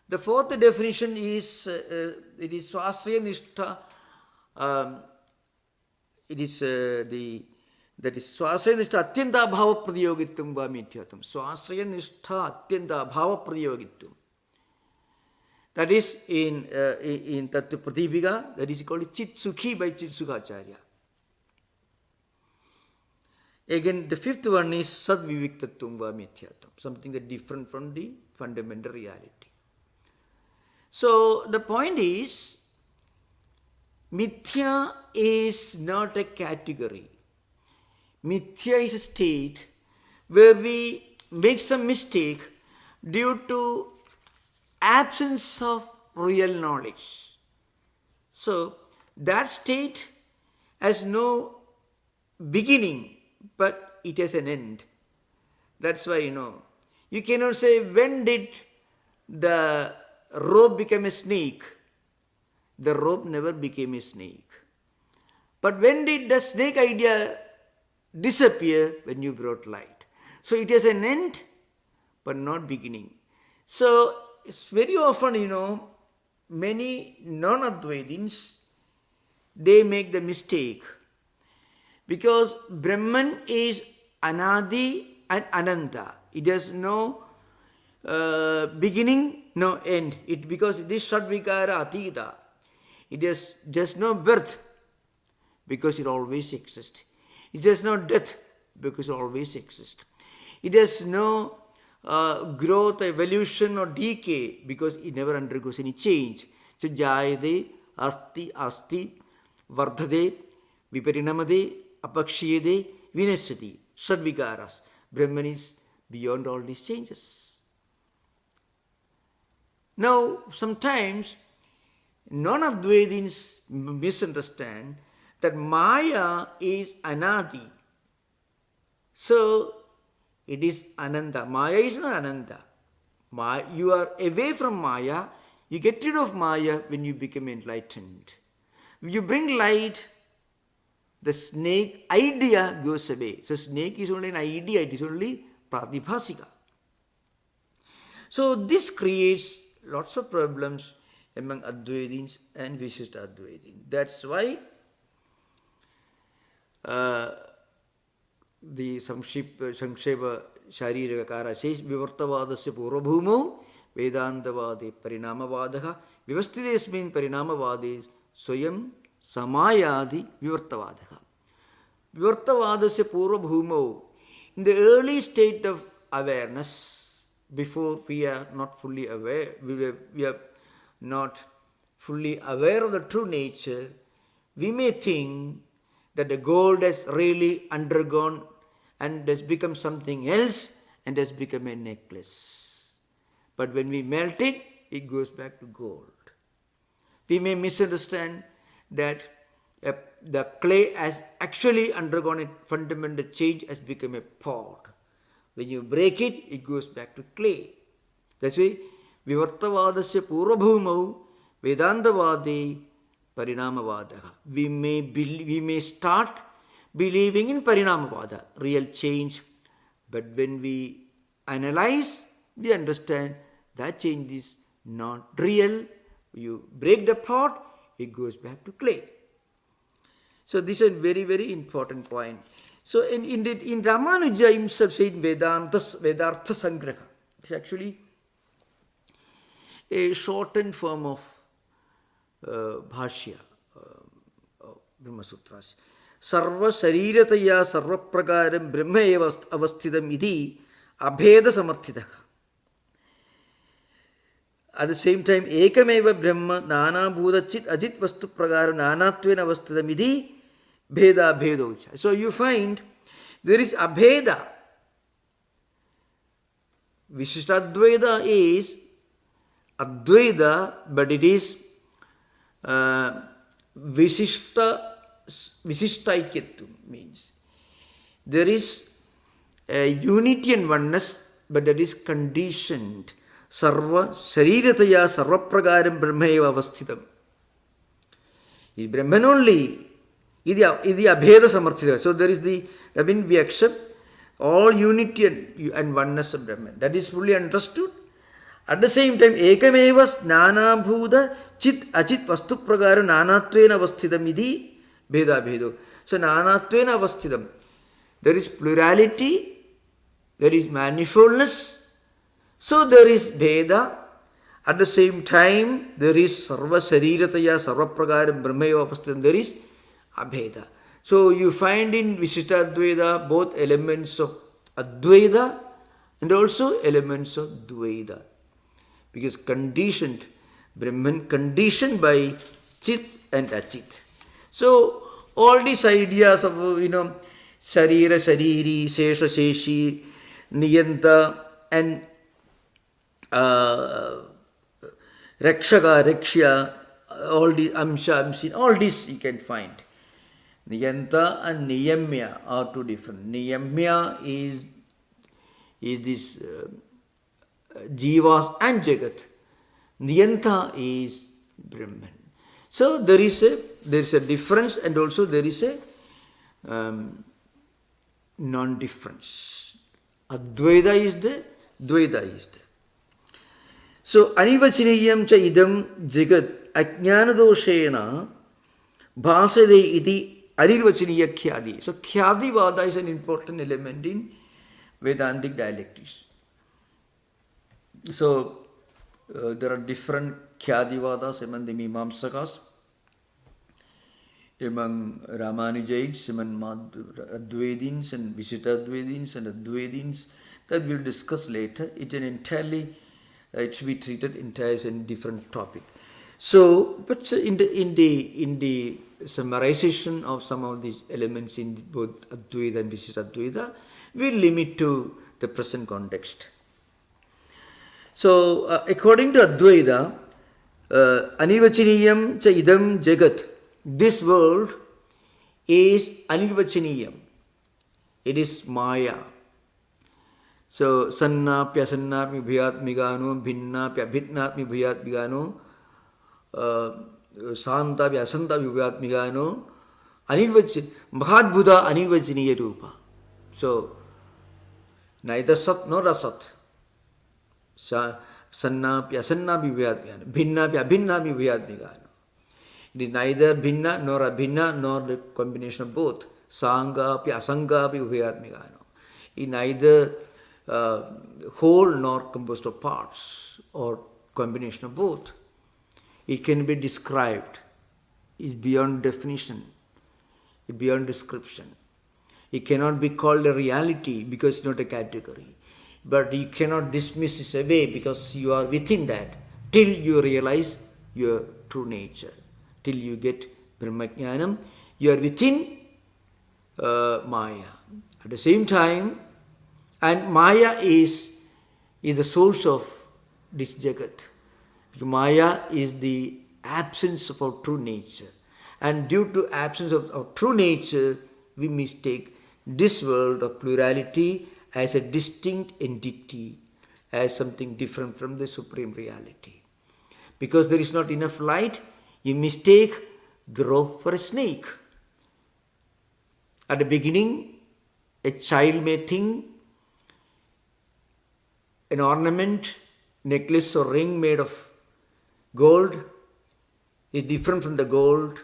The fourth definition is it is swasya nishtha. It is that is swasya nishtha atyanta bhava pradiyogitvam va mithyatvam. Swasya nishtha atyanta bhava pradiyogitvam. That is in Tattva Pratipika, that is called Chit Sukhi by Chit Sukhacharya. Again, the fifth one is Sadviviktattvam va mithyatvam, something that different from the fundamental reality. So the point is, mithya is not a category. Mithya is a state where we make some mistake due to absence of real knowledge. So that state has no beginning, but it has an end. That's why, you cannot say when did the rope become a snake. The rope never became a snake. But when did the snake idea disappear? When you brought light. So it has an end, but not beginning. So it's very often, many non-Advaitins, they make the mistake. Because Brahman is Anadi and Ananta. It has no beginning, no end. Because it is Shadvikara Atita. It has just no birth, because it always exists. It has no death, because it always exists. It has no growth, evolution or decay, because it never undergoes any change. So jayade, asti, vardhade, viparinamade, apakshiyade, vinasati, sadvikaras. Brahman is beyond all these changes. Now, sometimes non-Advaitins misunderstand that Maya is Anadi. So, it is Ananda. Maya is not Ananda. You are away from Maya. You get rid of Maya when you become enlightened. When you bring light, the snake idea goes away. So, snake is only an idea. It is only pratibhasika. So, this creates lots of problems among Advaitins and Viśiṣṭādvaita. That's why the Sankshepa Sharirikakara says, Vivartavadasya Purvabhumau Vedantavade Parinamavadaha Vivastidesmin Parinamavade Swayam Samayadi Vivartavadaha. Vivartavadasya Purvabhumau. In the early state of awareness, before we are not fully aware, we are not fully aware of the true nature, we may think that the gold has really undergone and has become something else and has become a necklace. But when we melt it, it goes back to gold. We may misunderstand that the clay has actually undergone a fundamental change, has become a pot. When you break it, it goes back to clay. That's why Vivartavadasya Purvabhumau Vedantavadi Parinamavadaha. We may start believing in Parinamavada, real change, but when we analyze, we understand that change is not real. You break the pot, it goes back to clay. So this is a very, very important point. So in RāMāNUJā himself said Vedartha Sangraha. It's actually a shortened form of Bhashya, Brahma Sutras. Sarva Sharirataya Sarva Prakaram Brahma eva avasthidam iti abheda samarthitaha. At the same time, Ekameva Brahma Nana Bhudachit Ajit Vastu Prakaram Nanatvena avasthidam iti Bheda Bhedocha. So you find there is Abheda. Viśiṣṭādvaita is Advaita, but it is Viśiṣṭāikyatum, means there is a unity and oneness, but that is conditioned. Sarva Sharirataya Sarva Prakaram Brahma eva avasthitam. Is Brahman only. Idi Abheda Samarthita. So there is we accept all unity and oneness of Brahman. That is fully understood. At the same time, Ekameva Nana Bhuda Chit Achit Vastu Prakaram Nanatvena Avasthidam iti Bheda Bhedo. So Nanatvena Avasthidam. There is plurality, there is manifoldness, so there is Bheda. At the same time, there is Sarva Sharirataya Sarva Prakaram Brahmaya Avasthidam. There is Abheda. So you find in Viśiṣṭādvaita both elements of Advaita and also elements of Dvaita. Because conditioned, Brahman conditioned by Chit and Achit. So all these ideas of, Sharira, Shariri, Sesha, Seshi, Niyanta and Rakshaka, Rakshya, all these Amsha, Amsin, all this you can find. Niyanta and Niyamya are two different. Niyamya is this Jivas and Jagat. Niyanta is Brahman. So there is a difference, and also there is a non-difference. Advaita is there, Dvaita is there. So Anivachiniyam cha idam jagat ajnanadoshena bhasade iti Anirvachiniya Khyadi. So Khyadi Vada is an important element in Vedantic dialectics. So there are different Khyadi Vadas among the Mimamsakas, among RāMāNUJā'S, among Advaitins and Viśiṣṭādvaitins and Advaitins, that we will discuss later. It should be treated entirely as a different topic. So, but in the summarization of some of these elements in both Advaita and Viśiṣṭādvaita, we will limit to the present context. So, according to Advaita, Anirvachiniyam cha idam jagat, this world is Anirvachiniyam. It is Maya. So, Sannapya Sannapmi Bhayat Migano, Bhinnapya Bhinnapmi Bhayat Migano, Santapya Santapya Bhayat Migano, Mahad Buddha Anirvachiniya Rupa. So, neither Sat nor Asat. Sannapya Sannapi Bhayat Migano, Bhinnapya Bhinnapmi Bhayat Migano. It is neither Bhinna nor Abhinna nor the combination of both. Sangapya Asangapi Bhayat Migano. It is neither whole nor composed of parts or combination of both. It can be described. It is beyond definition. It is beyond description. It cannot be called a reality because it's not a category. But you cannot dismiss it away because you are within that till you realize your true nature. Till you get Brahmajnanam, you are within Maya. At the same time, and Maya is the source of this Jagat. Because Maya is the absence of our true nature. And due to absence of our true nature, we mistake this world of plurality as a distinct entity, as something different from the supreme reality. Because there is not enough light, you mistake the rope for a snake. At the beginning, a child may think an ornament, necklace or ring made of gold is different from the gold.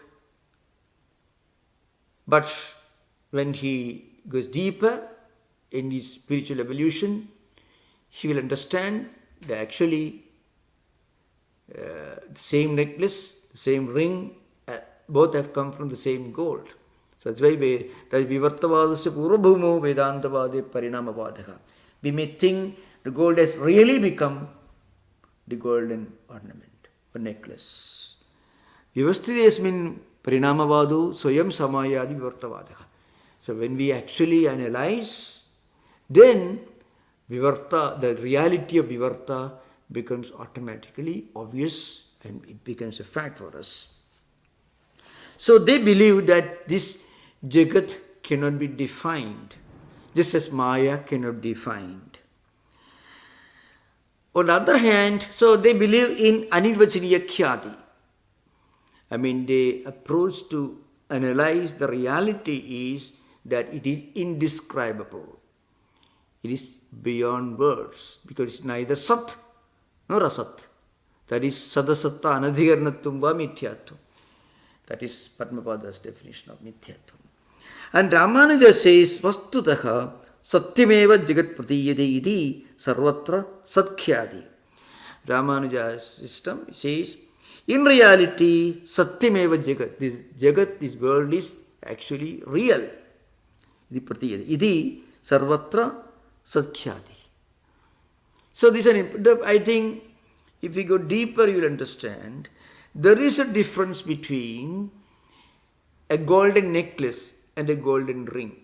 But when he goes deeper in his spiritual evolution, he will understand that actually the same necklace, the same ring, both have come from the same gold. So that's why that is Vivartavadasya Purvabhumo Vedantavade Parinamavadaha. We may think the gold has really become the golden ornament or necklace. Vyavastidesmin Parinamavado Soyam Samayadi Vivartavadaha. So when we actually analyze, then Vivarta, the reality of Vivarta becomes automatically obvious and it becomes a fact for us. So they believe that this Jagat cannot be defined, just as Maya cannot be defined. On the other hand, so they believe in Anivachaniya Khyati. I mean, the approach to analyze the reality is that it is indescribable. It is beyond words, because it's neither Sat nor Asat. That is Sadasatta Anadhikarnatvam va Mithyatvam. That is Padmapada's definition of Mithyatvam. And Ramanuja says, Vastutaha Satyameva Jagat Pratiyade iti Sarvatra Satkhyadi. Ramanuja's system says, in reality, Satyameva Jagat, this world is actually real. Iti Pratiyade iti Sarvatra Satkhyadi. So this is I think if we go deeper, you will understand there is a difference between a golden necklace and a golden ring.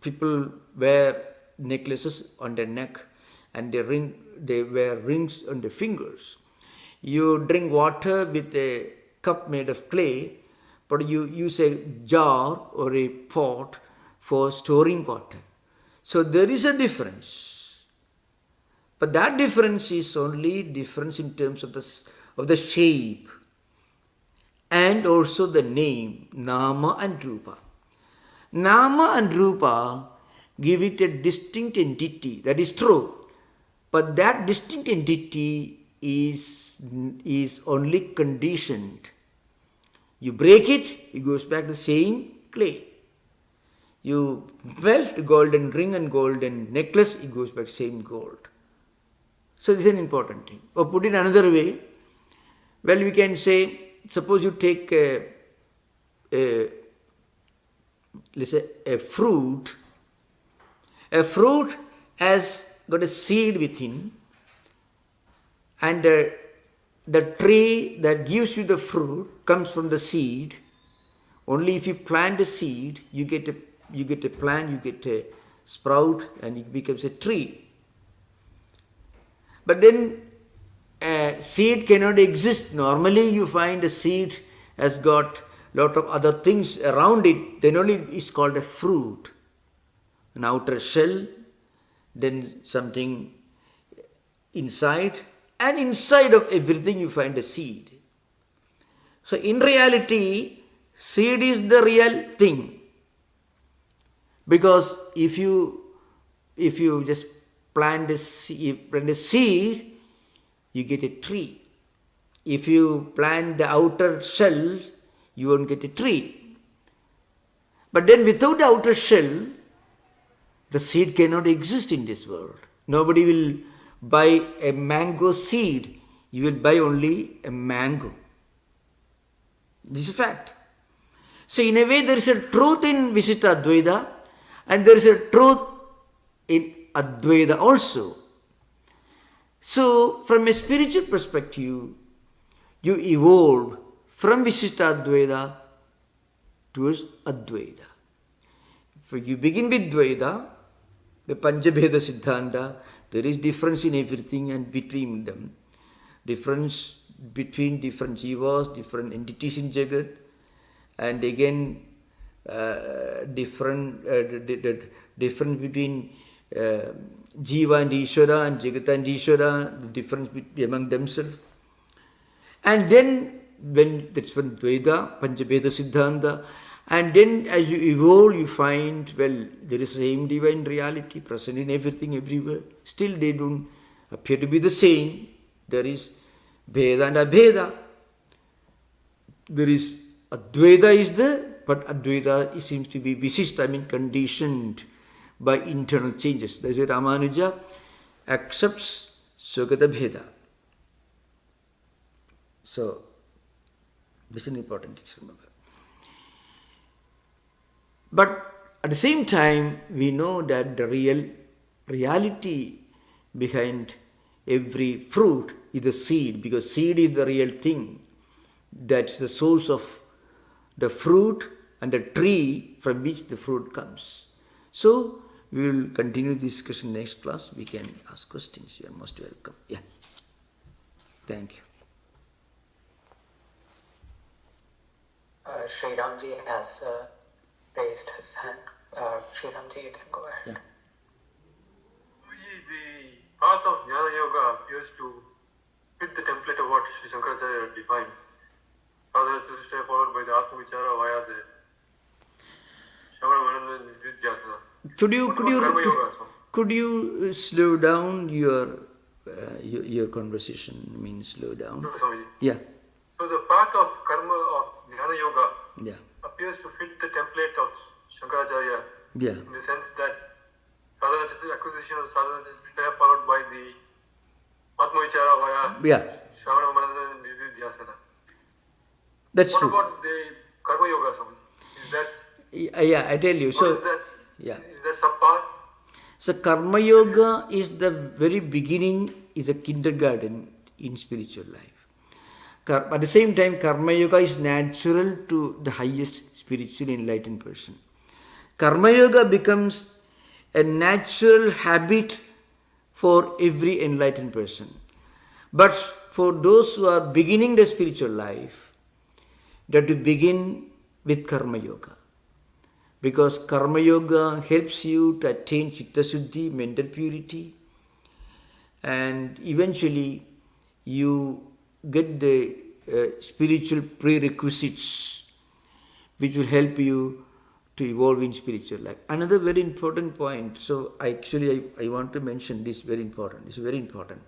People wear necklaces on their neck and they wear rings on their fingers. You drink water with a cup made of clay, but you use a jar or a pot for storing water. So there is a difference. But that difference is only difference in terms of the shape and also the name, Nama and Rupa. Nama and Rupa give it a distinct entity, that is true. But that distinct entity is only conditioned. You break it, it goes back to the same clay. You melt golden ring and golden necklace, it goes back to same gold. So this is an important thing. Or put it another way, well, we can say, suppose you take let's say a fruit. A fruit has got a seed within, and the tree that gives you the fruit comes from the seed. Only if you plant a seed, you get a plant, you get a sprout, and it becomes a tree. But then a seed cannot exist. Normally you find a seed has got lot of other things around it, then only it's called a fruit. An outer shell, then something inside, and inside of everything you find a seed. So in reality, seed is the real thing. Because if you just plant a seed, you get a tree. If you plant the outer shell, you won't get a tree. But then without the outer shell, the seed cannot exist in this world. Nobody will buy a mango seed. You will buy only a mango. This is a fact. So in a way there is a truth in Viśiṣṭādvaita and there is a truth in Advaita also. So from a spiritual perspective, you evolve from Viśiṣṭādvaita towards Advaita. you begin with Dvaita, the Panchabheda Siddhanta, there is difference in everything and between them. Difference between different jivas, different entities in Jagat, and again difference between Jiva and Ishvara and Jagat and Ishvara, the difference among themselves. And then when that's when Dvaita, Panchabheda Siddhanta, and then as you evolve, you find, well, there is same divine reality present in everything, everywhere. Still they don't appear to be the same. There is Bheda and Abheda. There is Advaita is there, but Advaita seems to be Viśiṣṭā, conditioned by internal changes. That's why RāMāNUJA accepts Swagata Bheda. So, this is an important thing to remember. But at the same time, we know that the reality behind every fruit is the seed, because seed is the real thing. That's the source of the fruit and the tree from which the fruit comes. So, we will continue this discussion next class. We can ask questions. You are most welcome. Yeah. Thank you. Sri Ramji has raised his hand. Sri Ramji, you can go ahead. Yeah. The path of Jnana Yoga appears to fit the template of what Sri Shankaracharya defined. Rather, it's a step followed by the Atma Vichara via the Tattwamayanandaji. Could you slow down your conversation? I mean, slow down. No, Swamiji. Yeah. So the path of karma of Jnana Yoga Yeah. appears to fit the template of Shankaracharya Yeah. in the sense that sadhana acquisition of sadhana step followed by the Atma Vichara via Yeah. Shravana Manana Nididhyasana. That's What true. about the Karma Yoga, Swami? Is that, Yeah, I tell you. what So, is that? yeah. Is that subpar? So, Karma Yoga is the very beginning, is a kindergarten in spiritual life. At the same time, Karma Yoga is natural to the highest spiritually enlightened person. Karma Yoga becomes a natural habit for every enlightened person. But for those who are beginning the spiritual life, they have to begin with Karma Yoga. Because Karma Yoga helps you to attain Chitta Shuddhi, mental purity, and eventually you get the spiritual prerequisites which will help you to evolve in spiritual life. Another very important point, so I want to mention this, very important. It's very important.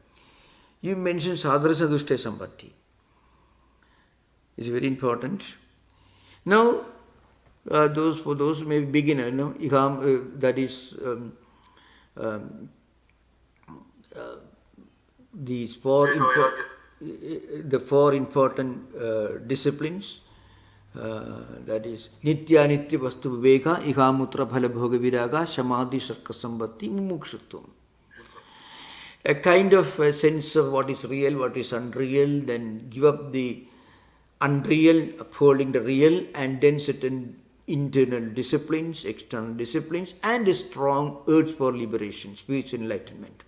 You mentioned Sadhara Dushta Sambhati. It's very important. Now, those who may be beginner, that is these the four important disciplines, that is Nitya Nitya Vastu Viveka, Igamutra Phala Bhoga Viraga, Samadhi Sarka Sambhati, Mumukshutvam. A kind of a sense of what is real, what is unreal, then give up the unreal, upholding the real, and then certain internal disciplines, external disciplines, and a strong urge for liberation, spiritual enlightenment.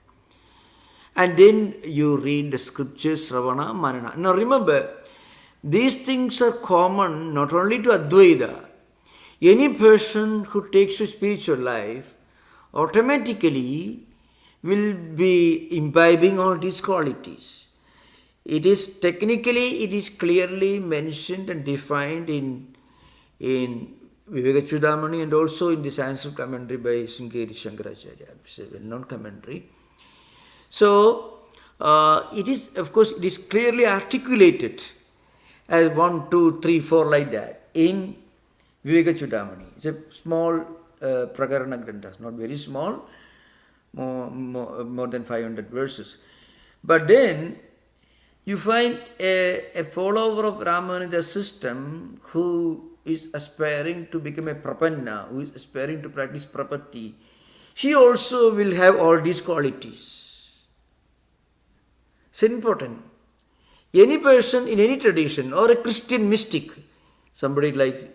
And then you read the scriptures, Sravana, Manana. Now remember, these things are common not only to Advaita. Any person who takes to spiritual life automatically will be imbibing all these qualities. It is clearly mentioned and defined in Vivekachudamani and also in the Sanskrit commentary by Sringeri Shankaracharya. It's a well-known commentary. So, it is clearly articulated as 1, 2, 3, 4 like that in Vivekachudamani. It's a small Prakarana Granthas, not very small, more than 500 verses. But then, you find a follower of RāMāNUJā'S system who is aspiring to become a prapanna, who is aspiring to practice prapatti. He also will have all these qualities. It's important. Any person in any tradition or a Christian mystic, somebody like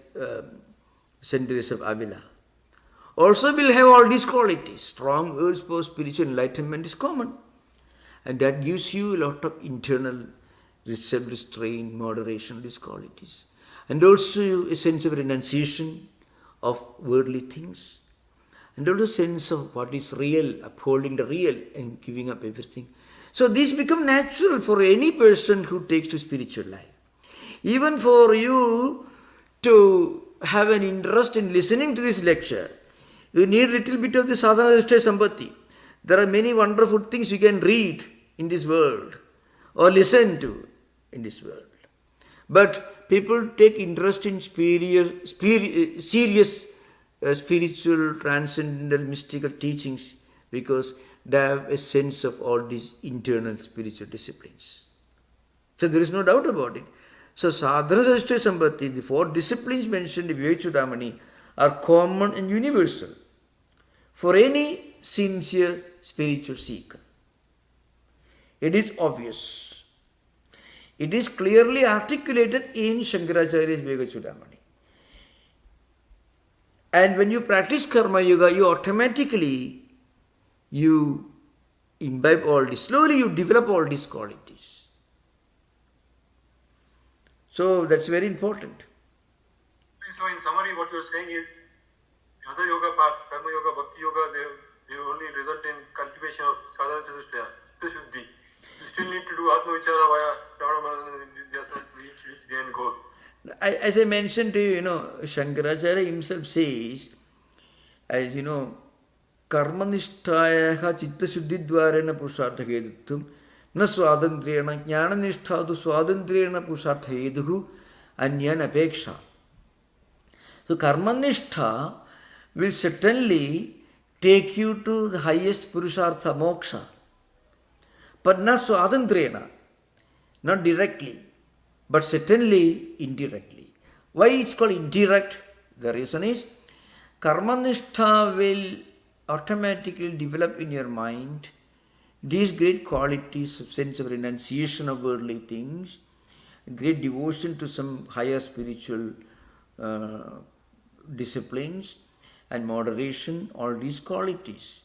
Saint Teresa of Avila, also will have all these qualities. Strong urge for spiritual enlightenment is common. And that gives you a lot of internal restraint, moderation, these qualities. And also a sense of renunciation of worldly things. And also a sense of what is real, upholding the real and giving up everything. So these become natural for any person who takes to spiritual life. Even for you to have an interest in listening to this lecture, you need a little bit of the sadhana sambhati. There are many wonderful things you can read in this world or listen to in this world. But people take interest in serious spiritual, transcendental, mystical teachings because they have a sense of all these internal spiritual disciplines. So there is no doubt about it. So sadhana sambhati, the 4 disciplines mentioned in Viśiṣṭādvaita are common and universal for any sincere spiritual seeker. It is obvious. It is clearly articulated in Shankaracharya's Viśiṣṭādvaita. And when you practice karma yoga, you automatically imbibe all this. Slowly you develop all these qualities. So that's very important. So in summary, what you're saying is, other yoga paths, karma yoga, bhakti yoga, they only result in cultivation of sadhana chatushtaya, chitta shuddhi. You still need to do atma vichara via Tattwamayanandaji to reach the end goal. As I mentioned to you, Shankaracharya himself says, as you know, karmanishthayaha chitta shuddhidvarena purushartha hedutvam na swadandriyana jnananishtha tu swadandriyana purushartha heduhu anyan apeksha. So karmanishtha will certainly take you to the highest purushartha, moksha. But na swadandriyana, not directly, but certainly indirectly. Why it's called indirect? The reason is, karmanishtha will automatically develop in your mind these great qualities of sense of renunciation of worldly things, great devotion to some higher spiritual disciplines and moderation, all these qualities.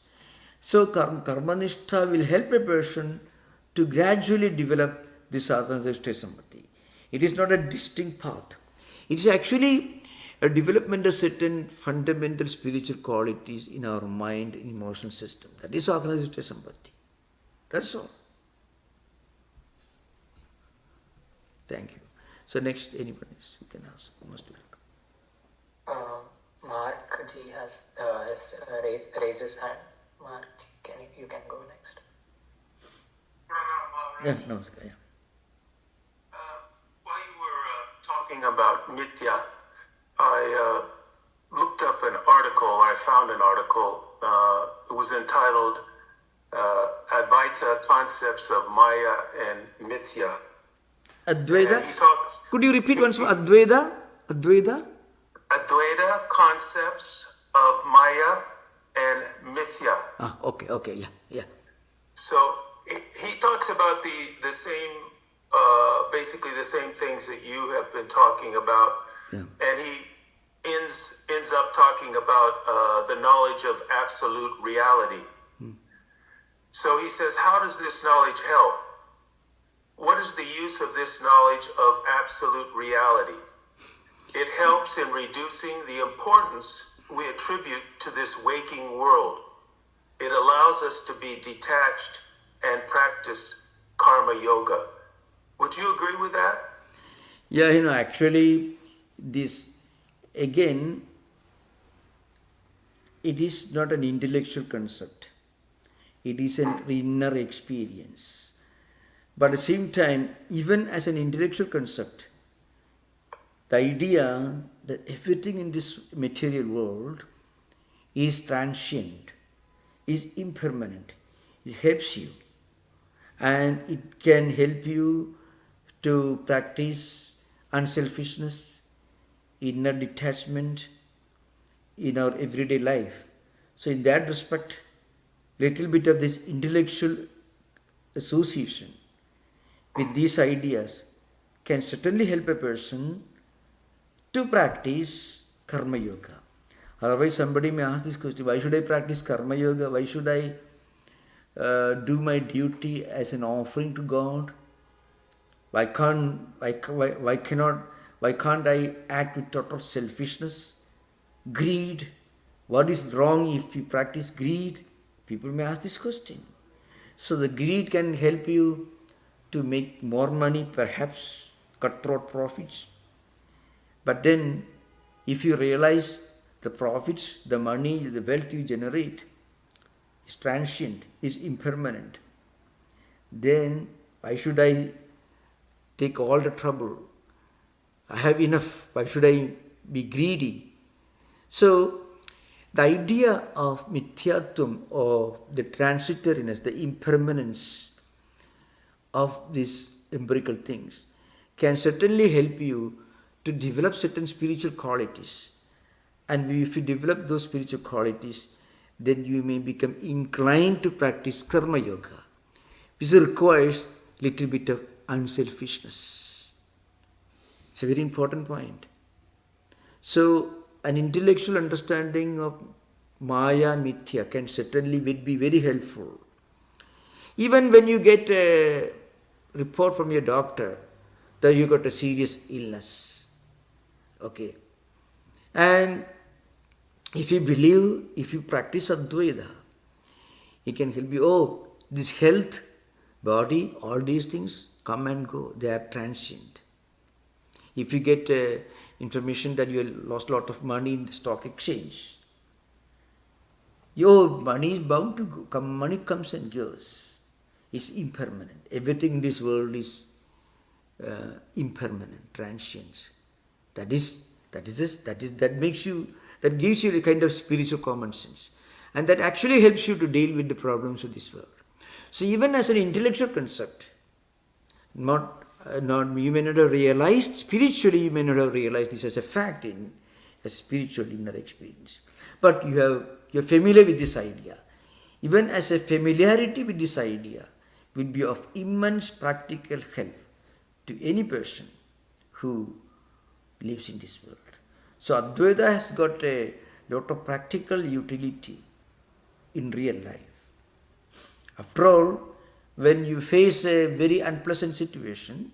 So karmanishtha will help a person to gradually develop this sadhana sambhati. It is not a distinct path. It is actually a development of certain fundamental spiritual qualities in our mind and emotional system. That is sadhana sambhati. That's all. Thank you. So next, anyone else you can ask. Most welcome. Mark G has raised his hand. Mark G, you can go next. Yeah, namaskar. Yeah. While you were talking about Nitya, I looked up an article. I found an article. It was entitled Advaita Concepts of Maya and Mithya. Advaita? And he talks, Could you repeat once more? Advaita? Advaita? Advaita Concepts of Maya and Mithya. Okay, yeah. So he talks about the same, basically the same things that you have been talking about, and he ends up talking about the knowledge of absolute reality. So he says, how does this knowledge help? What is the use of this knowledge of absolute reality? It helps in reducing the importance we attribute to this waking world. It allows us to be detached and practice karma yoga. Would you agree with that? Yeah, actually, this, again, it is not an intellectual concept. It is an inner experience. But at the same time, even as an intellectual concept, the idea that everything in this material world is transient, is impermanent, it helps you. And it can help you to practice unselfishness, inner detachment in our everyday life. So in that respect, little bit of this intellectual association with these ideas can certainly help a person to practice karma yoga. Otherwise, somebody may ask this question, why should I practice Karma Yoga? Why should I do my duty as an offering to God? Why can't I act with total selfishness? Greed? What is wrong if you practice greed? People may ask this question. So the greed can help you to make more money, perhaps cutthroat profits. But then, if you realize the profits, the money, the wealth you generate is transient, is impermanent, then why should I take all the trouble? I have enough. Why should I be greedy? So, the idea of mithyatvam, or the transitoriness, the impermanence of these empirical things, can certainly help you to develop certain spiritual qualities. And if you develop those spiritual qualities, then you may become inclined to practice Karma Yoga, which requires little bit of unselfishness. It's a very important point. So, an intellectual understanding of Maya and Mithya can certainly be very helpful. Even when you get a report from your doctor that you got a serious illness, okay, and if you believe, if you practice Advaita, it can help you. Oh, this health, body, all these things come and go. They are transient. If you get information that you lost a lot of money in the stock exchange, your money is bound to go. Money comes and goes. It's impermanent. Everything in this world is impermanent, transient. That gives you a kind of spiritual common sense, and that actually helps you to deal with the problems of this world. So even as an intellectual concept, you may not have realized spiritually, you may not have realized this as a fact in a spiritual inner experience, but you're familiar with this idea. Even as a familiarity with this idea will be of immense practical help to any person who lives in this world. So Advaita has got a lot of practical utility in real life. After all, when you face a very unpleasant situation,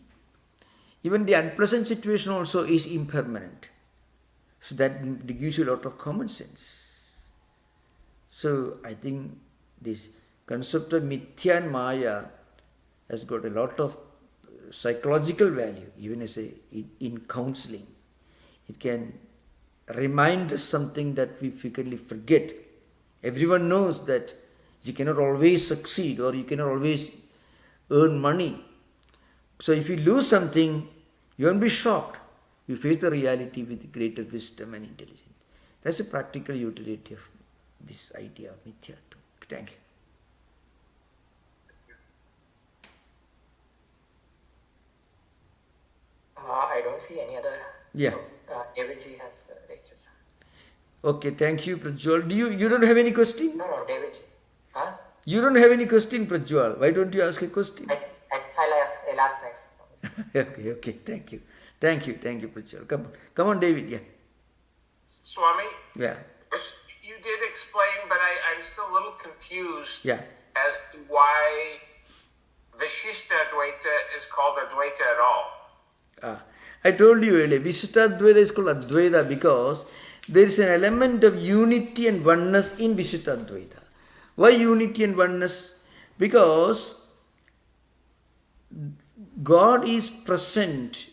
even the unpleasant situation also is impermanent. So that gives you a lot of common sense. So I think this concept of Mithya and Maya has got a lot of psychological value, even as in counseling. It can remind us something that we frequently forget. Everyone knows that you cannot always succeed or you cannot always earn money. So if you lose something, you won't be shocked. You face the reality with greater wisdom and intelligence. That's a practical utility of this idea of Mithya. Thank you. I don't see any other. Yeah. David G has raised his hand. Okay, thank you, Prajwal. You don't have any question? No, David G. Huh? You don't have any question, Prajwal. Why don't you ask a question? I'll ask next. Okay, thank you, Prajwal. Come on, David, yeah. Swami, Yeah, you did explain, but I'm still a little confused yeah. as to why Viśiṣṭādvaita is called Advaita at all. I told you earlier, Viśiṣṭādvaita is called Advaita because there is an element of unity and oneness in Viśiṣṭādvaita. Why unity and oneness? Because God is present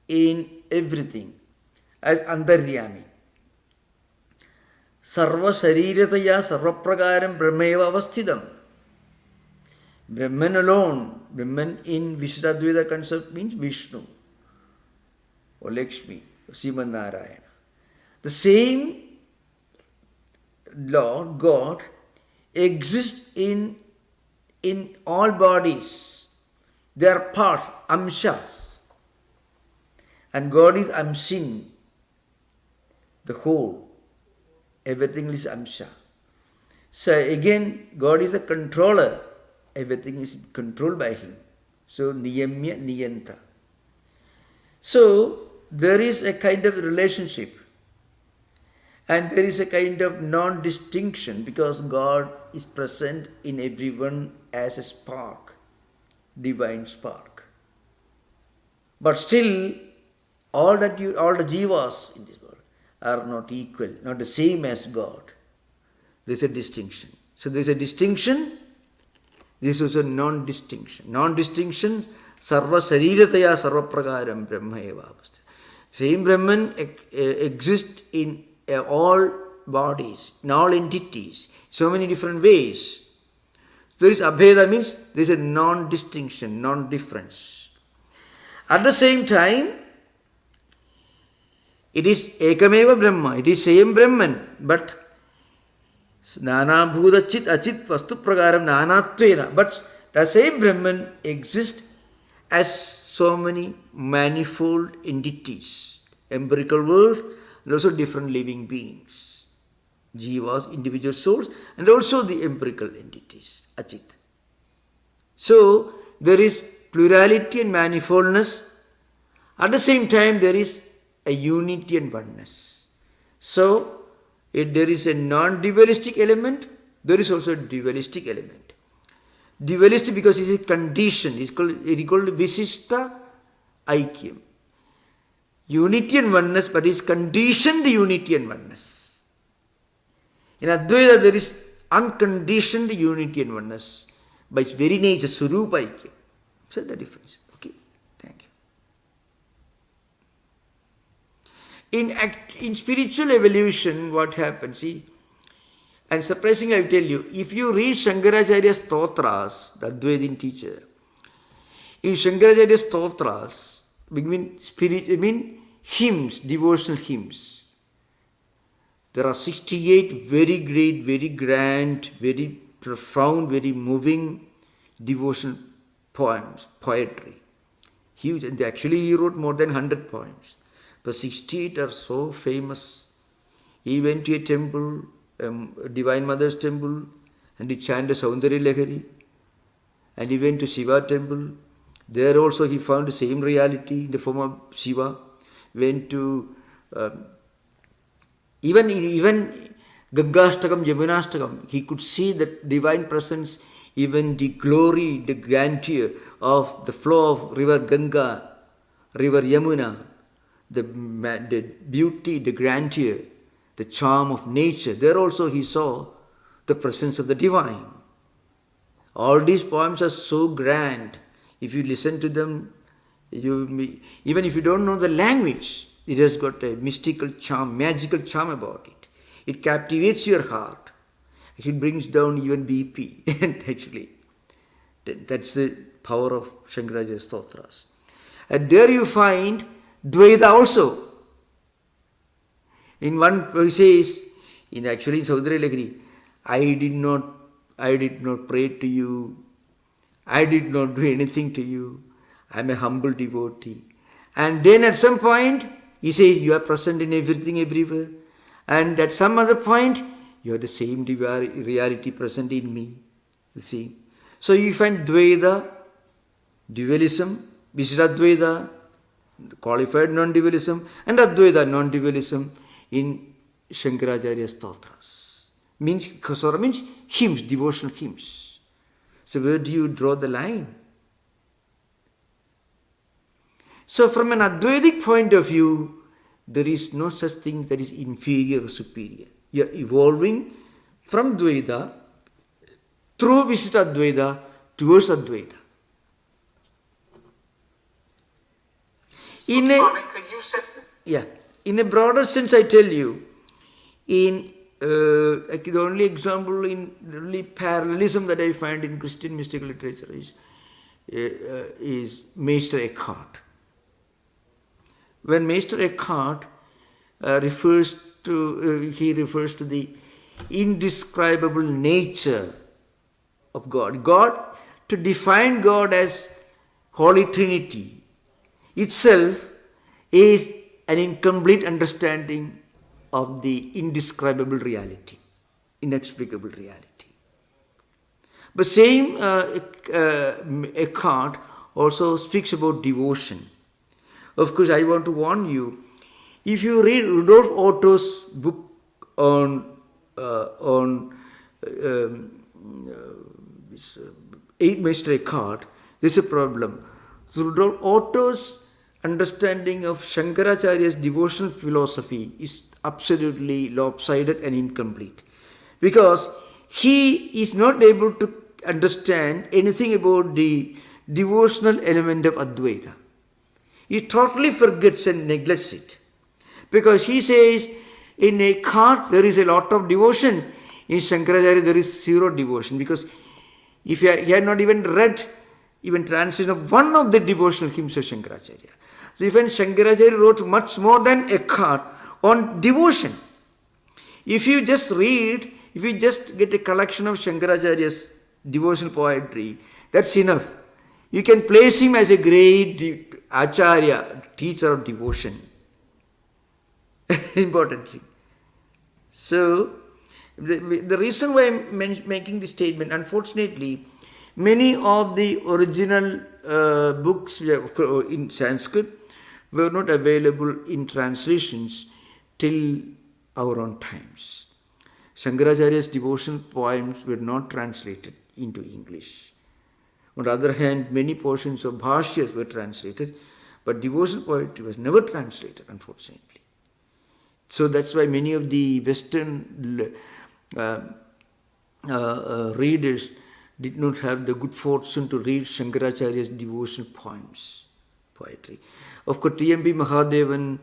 in everything as Antaryami. Sarva Sharirataya Sarvaprakaram Brahmeva Avasthidam. Brahman alone, Brahman in Viśiṣṭādvaita concept means Vishnu or Lakshmi or Srimad Narayana. The same Lord God exists in all bodies. They are parts, amshas. And God is amshin, the whole. Everything is amsha. So again, God is a controller. Everything is controlled by Him. So niyamya niyanta. So there is a kind of relationship. And there is a kind of non-distinction because God is present in everyone as a spark, divine spark. But still, all the jivas in this world are not equal, not the same as God. There is a distinction. So there is a distinction. This is a non-distinction. Non-distinction, sarva sarirataya sarva prakaram brahma eva avastha. Same Brahman exists in all bodies, in all entities, so many different ways. There is abheda, means there is a non-distinction, non-difference. At the same time, it is ekameva Brahma, it is same Brahman, but nana bhuda chit achit vastu prakaram nanatvena. But the same Brahman exists as so many manifold entities, empirical world, and also different living beings, jivas, individual souls, and also the empirical entities, achit. So there is plurality and manifoldness. At the same time, there is a unity and oneness. So if there is a non-dualistic element, there is also a dualistic element. Dualistic because it is a condition, it is called Viśiṣṭādvaita. Unity and oneness, but it is conditioned unity and oneness. In Advaita, there is unconditioned unity and oneness by its very nature, Surupa Aikyam. So the difference. Okay, thank you. In spiritual evolution, what happens? See, and surprisingly, I will tell you, if you read Shankaracharya's Stotras, the Advaitin teacher, in Shankaracharya's Stotras, hymns, devotional hymns. There are 68 very great, very grand, very profound, very moving devotional poems, poetry. Huge, and actually he wrote more than 100 poems. But 68 are so famous. He went to a temple, Divine Mother's temple, and he chanted Saundarya Lahari. And he went to Shiva temple. There also he found the same reality in the form of Shiva. Went to even Gangashtakam, Yamunashtakam, he could see the divine presence, even the glory, the grandeur of the flow of river Ganga, river Yamuna, the beauty, the grandeur, the charm of nature. There also he saw the presence of the divine. All these poems are so grand. If you listen to them, even if you don't know the language, it has got a mystical charm, magical charm about it. It captivates your heart. It brings down even BP. And actually, that's the power of Shankaracharya's Stotras. And there you find Dvaita also. In one he says, in Saundarya Lahari, I did not pray to you. I did not do anything to you. I am a humble devotee. And then at some point, he says, you are present in everything, everywhere. And at some other point, you are the same reality present in me. You see. So you find Dvaita, dualism, Viśiṣṭādvaita, qualified non-dualism, and Advaita, non-dualism in Shankaracharya's Stotras. Means hymns, devotional hymns. So where do you draw the line? So from an Advaitic point of view, there is no such thing that is inferior or superior. You are evolving from Dvaita, through Viśiṣṭādvaita, towards Advaita. In a broader sense, I tell you, the only example in only parallelism that I find in Christian mystical literature is Meister Eckhart. When Meister Eckhart refers to the indescribable nature of God. To define God as Holy Trinity itself is an incomplete understanding of the indescribable reality, inexplicable reality. But same Eckhart also speaks about devotion. Of course, I want to warn you, if you read Rudolf Otto's book this, 8 Master Eckhart, there is a problem. Rudolf Otto's understanding of Shankaracharya's devotional philosophy is absolutely lopsided and incomplete, because he is not able to understand anything about the devotional element of Advaita. He totally forgets and neglects it, because he says in Eckhart there is a lot of devotion, in Shankaracharya there is zero devotion, because if he had not even read even translation of one of the devotional hymns of Shankaracharya. So even Shankaracharya wrote much more than Eckhart on devotion. If you just read, if you just get a collection of Shankaracharya's devotional poetry, that's enough. You can place him as a great Acharya, teacher of devotion. Important thing. So, the reason why I'm making this statement, unfortunately, many of the original books in Sanskrit were not available in translations till our own times. Shankaracharya's devotional poems were not translated into English. On the other hand, many portions of Bhashyas were translated, but devotional poetry was never translated, unfortunately. So that's why many of the Western readers did not have the good fortune to read Shankaracharya's devotional poetry. Of course, T.M.B. Mahadevan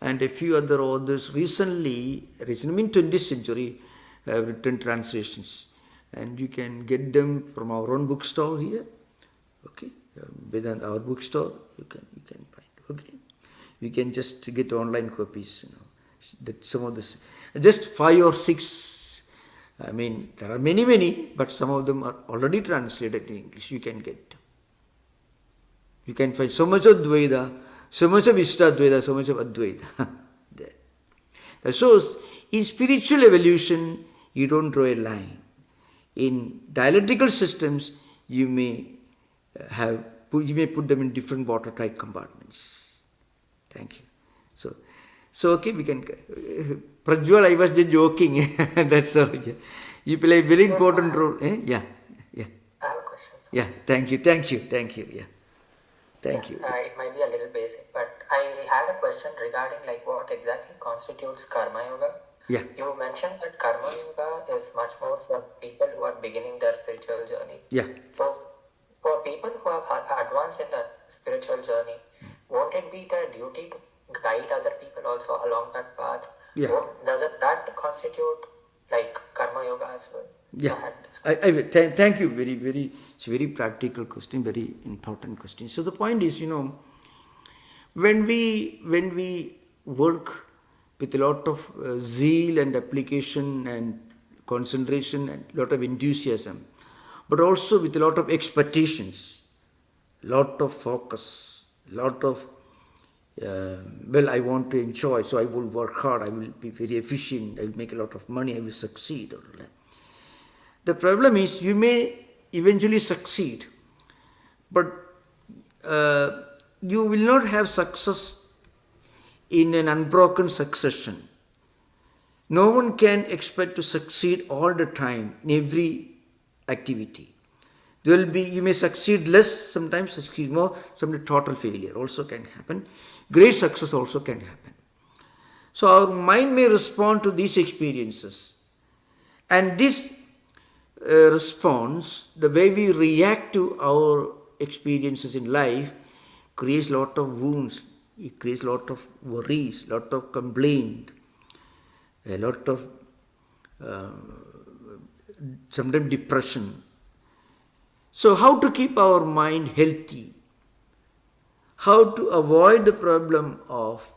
and a few other authors recently in 20th century, have written translations. And you can get them from our own bookstore here. Okay, Vedanta, our bookstore, you can find. Okay, you can just get online copies. That some of this, just 5 or 6. I mean, there are many, but some of them are already translated in English. You can get. You can find so much of Dvaita, so much of Viśiṣṭādvaita, so much of Advaita there. That shows in spiritual evolution, you don't draw a line. In dialectical systems, you may put them in different watertight compartments. Thank you. So okay, we can. Prajwal, I was just joking. That's all. Yeah. You play a very important role. Eh? Yeah. I have a question. Sir. Yeah. Thank you. Yeah. Thank you. It might be a little basic, but I had a question regarding what exactly constitutes Karma Yoga. Yeah. You mentioned that Karma Yoga is much more for people who are beginning their spiritual journey. Yeah. So, for people who have advanced in the spiritual journey, won't it be their duty to guide other people also along that path? Yeah. Does that constitute Karma Yoga as well? Yeah. So I had this Thank you. It's a very practical question, very important question. So the point is, when we work with a lot of zeal and application and concentration and a lot of enthusiasm, but also with a lot of expectations, lot of focus, lot of I want to enjoy, so I will work hard, I will be very efficient, I will make a lot of money, I will succeed. The problem is, you may eventually succeed, but you will not have success in an unbroken succession. No one can expect to succeed all the time in every activity. You may succeed less, sometimes succeed more, sometimes total failure also can happen. Great success also can happen. So our mind may respond to these experiences. And this response, the way we react to our experiences in life, creates a lot of wounds, it creates a lot of worries, a lot of complaint, a lot of sometimes depression. So how to keep our mind healthy? How to avoid the problem of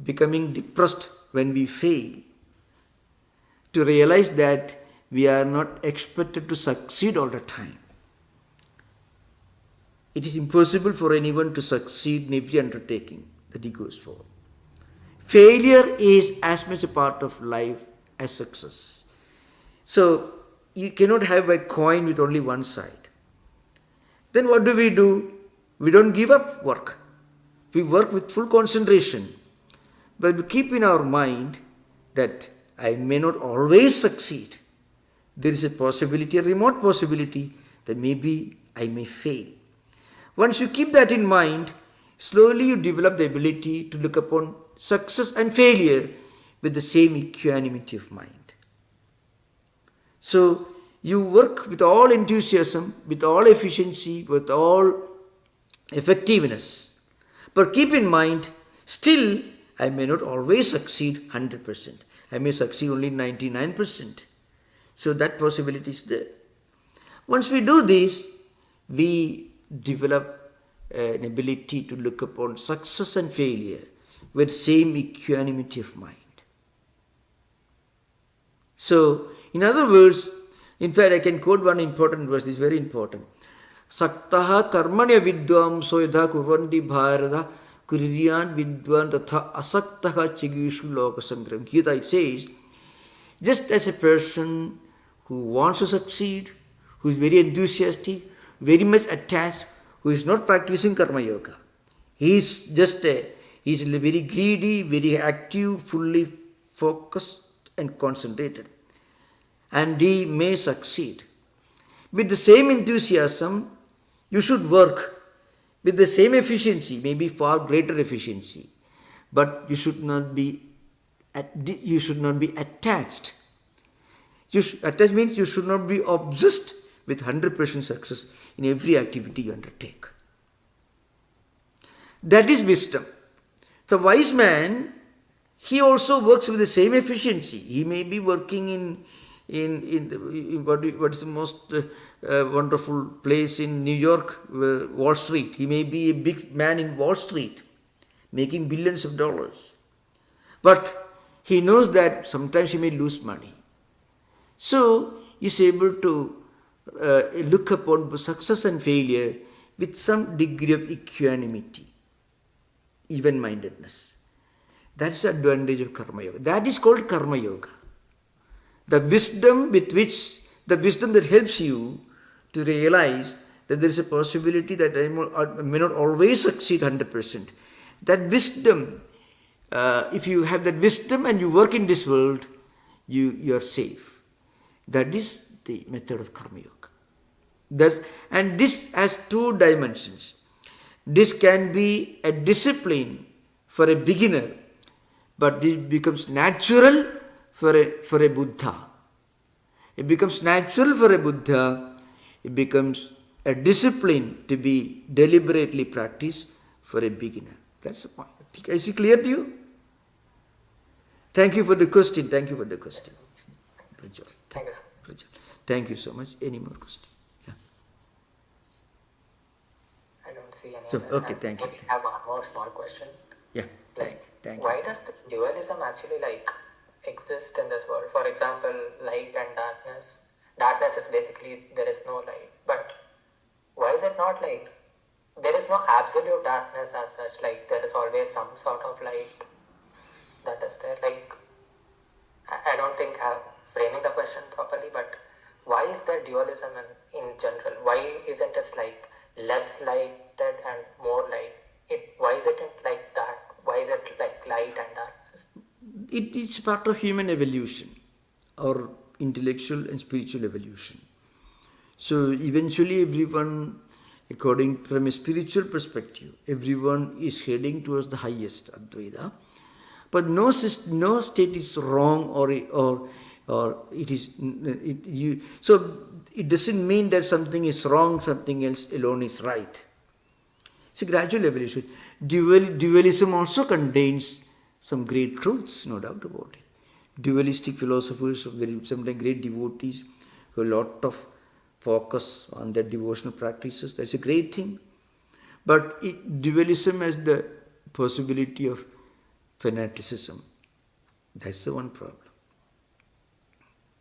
becoming depressed when we fail? To realize that we are not expected to succeed all the time. It is impossible for anyone to succeed in every undertaking that he goes for. Failure is as much a part of life as success. So, you cannot have a coin with only one side. Then what do? We don't give up work. We work with full concentration. But we keep in our mind that I may not always succeed. There is a possibility, a remote possibility, that maybe I may fail. Once you keep that in mind, slowly you develop the ability to look upon success and failure with the same equanimity of mind. So you work with all enthusiasm, with all efficiency, with all effectiveness. But keep in mind, still I may not always succeed 100%. I may succeed only 99%. So that possibility is there. Once we do this, we develop an ability to look upon success and failure with same equanimity of mind. So, in other words, in fact, I can quote one important verse, it's very important. Saktaha karmanya vidvam soyadha kurvanti bharata kurivyan vidvan tatha asaktaha chigishu loka sangram. Gita, it says, just as a person who wants to succeed, who is very enthusiastic, very much attached, who is not practicing karma yoga, he is very greedy, very active, fully focused and concentrated. And he may succeed. With the same enthusiasm, you should work. With the same efficiency, maybe far greater efficiency. But you should not be attached. Attached means you should not be obsessed with 100% success in every activity you undertake. That is wisdom. The wise man, he also works with the same efficiency. He may be working in what is the most wonderful place in New York, Wall Street. He may be a big man in Wall Street, making billions of dollars. But he knows that sometimes he may lose money. So he is able to look upon success and failure with some degree of equanimity, even-mindedness. That is the advantage of karma yoga. That is called karma yoga. The wisdom that helps you to realize that there is a possibility that I may not always succeed 100%. That wisdom, if you have that wisdom and you work in this world, you are safe. That is the method of karma yoga. And this has two dimensions. This can be a discipline for a beginner, but it becomes natural for a Buddha. It becomes natural for a Buddha. It becomes a discipline to be deliberately practiced for a beginner. That's the point. Is it clear to you? Thank you for the question. Thank you for the question. Thank you, sir. Thank you so much. Any more questions? Yeah. I don't see any So, other okay, hand. thank you. Maybe I have one more small question. Yeah. Like, Thank you. why does this dualism actually exist in this world? For example, light and darkness. Darkness is basically there is no light. But why is it not there is no absolute darkness as such? There is always some sort of light that is there. I don't think I'm framing the question properly, but why is there dualism in general? Why isn't it less lighted and more light? Why is it like that? Why is it like light and darkness? It is part of human evolution, or intellectual and spiritual evolution. So eventually everyone, from a spiritual perspective, everyone is heading towards the highest Advaita. But no state is wrong or it is so it doesn't mean that something is wrong, something else alone is right. It's a gradual evolution. Dualism also contains some great truths, no doubt about it. Dualistic philosophers, sometimes great devotees, who have a lot of focus on their devotional practices. That's a great thing. But dualism has the possibility of fanaticism. That's the one problem.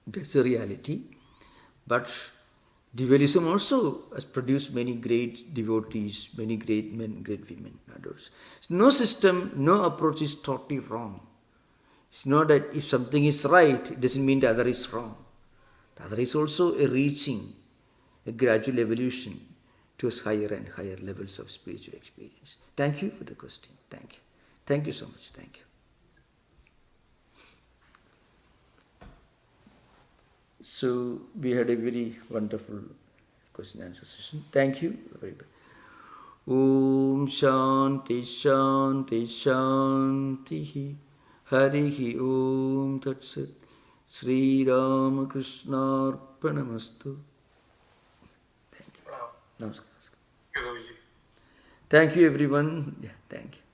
That's a reality. But dualism also has produced many great devotees, many great men, great women, others. No system, no approach is totally wrong. It's not that if something is right, it doesn't mean the other is wrong. The other is also a gradual evolution towards higher and higher levels of spiritual experience. Thank you for the question. Thank you. Thank you so much. Thank you. So we had a very wonderful question and answer session. Thank you very much. Om Shanti Shanti Shanti Harihi Om Tat Sat Sri Ramakrishna Arpanamastu. Thank you. Wow. Namaskar. Thank you, Swamiji. Thank you everyone. Yeah, thank you.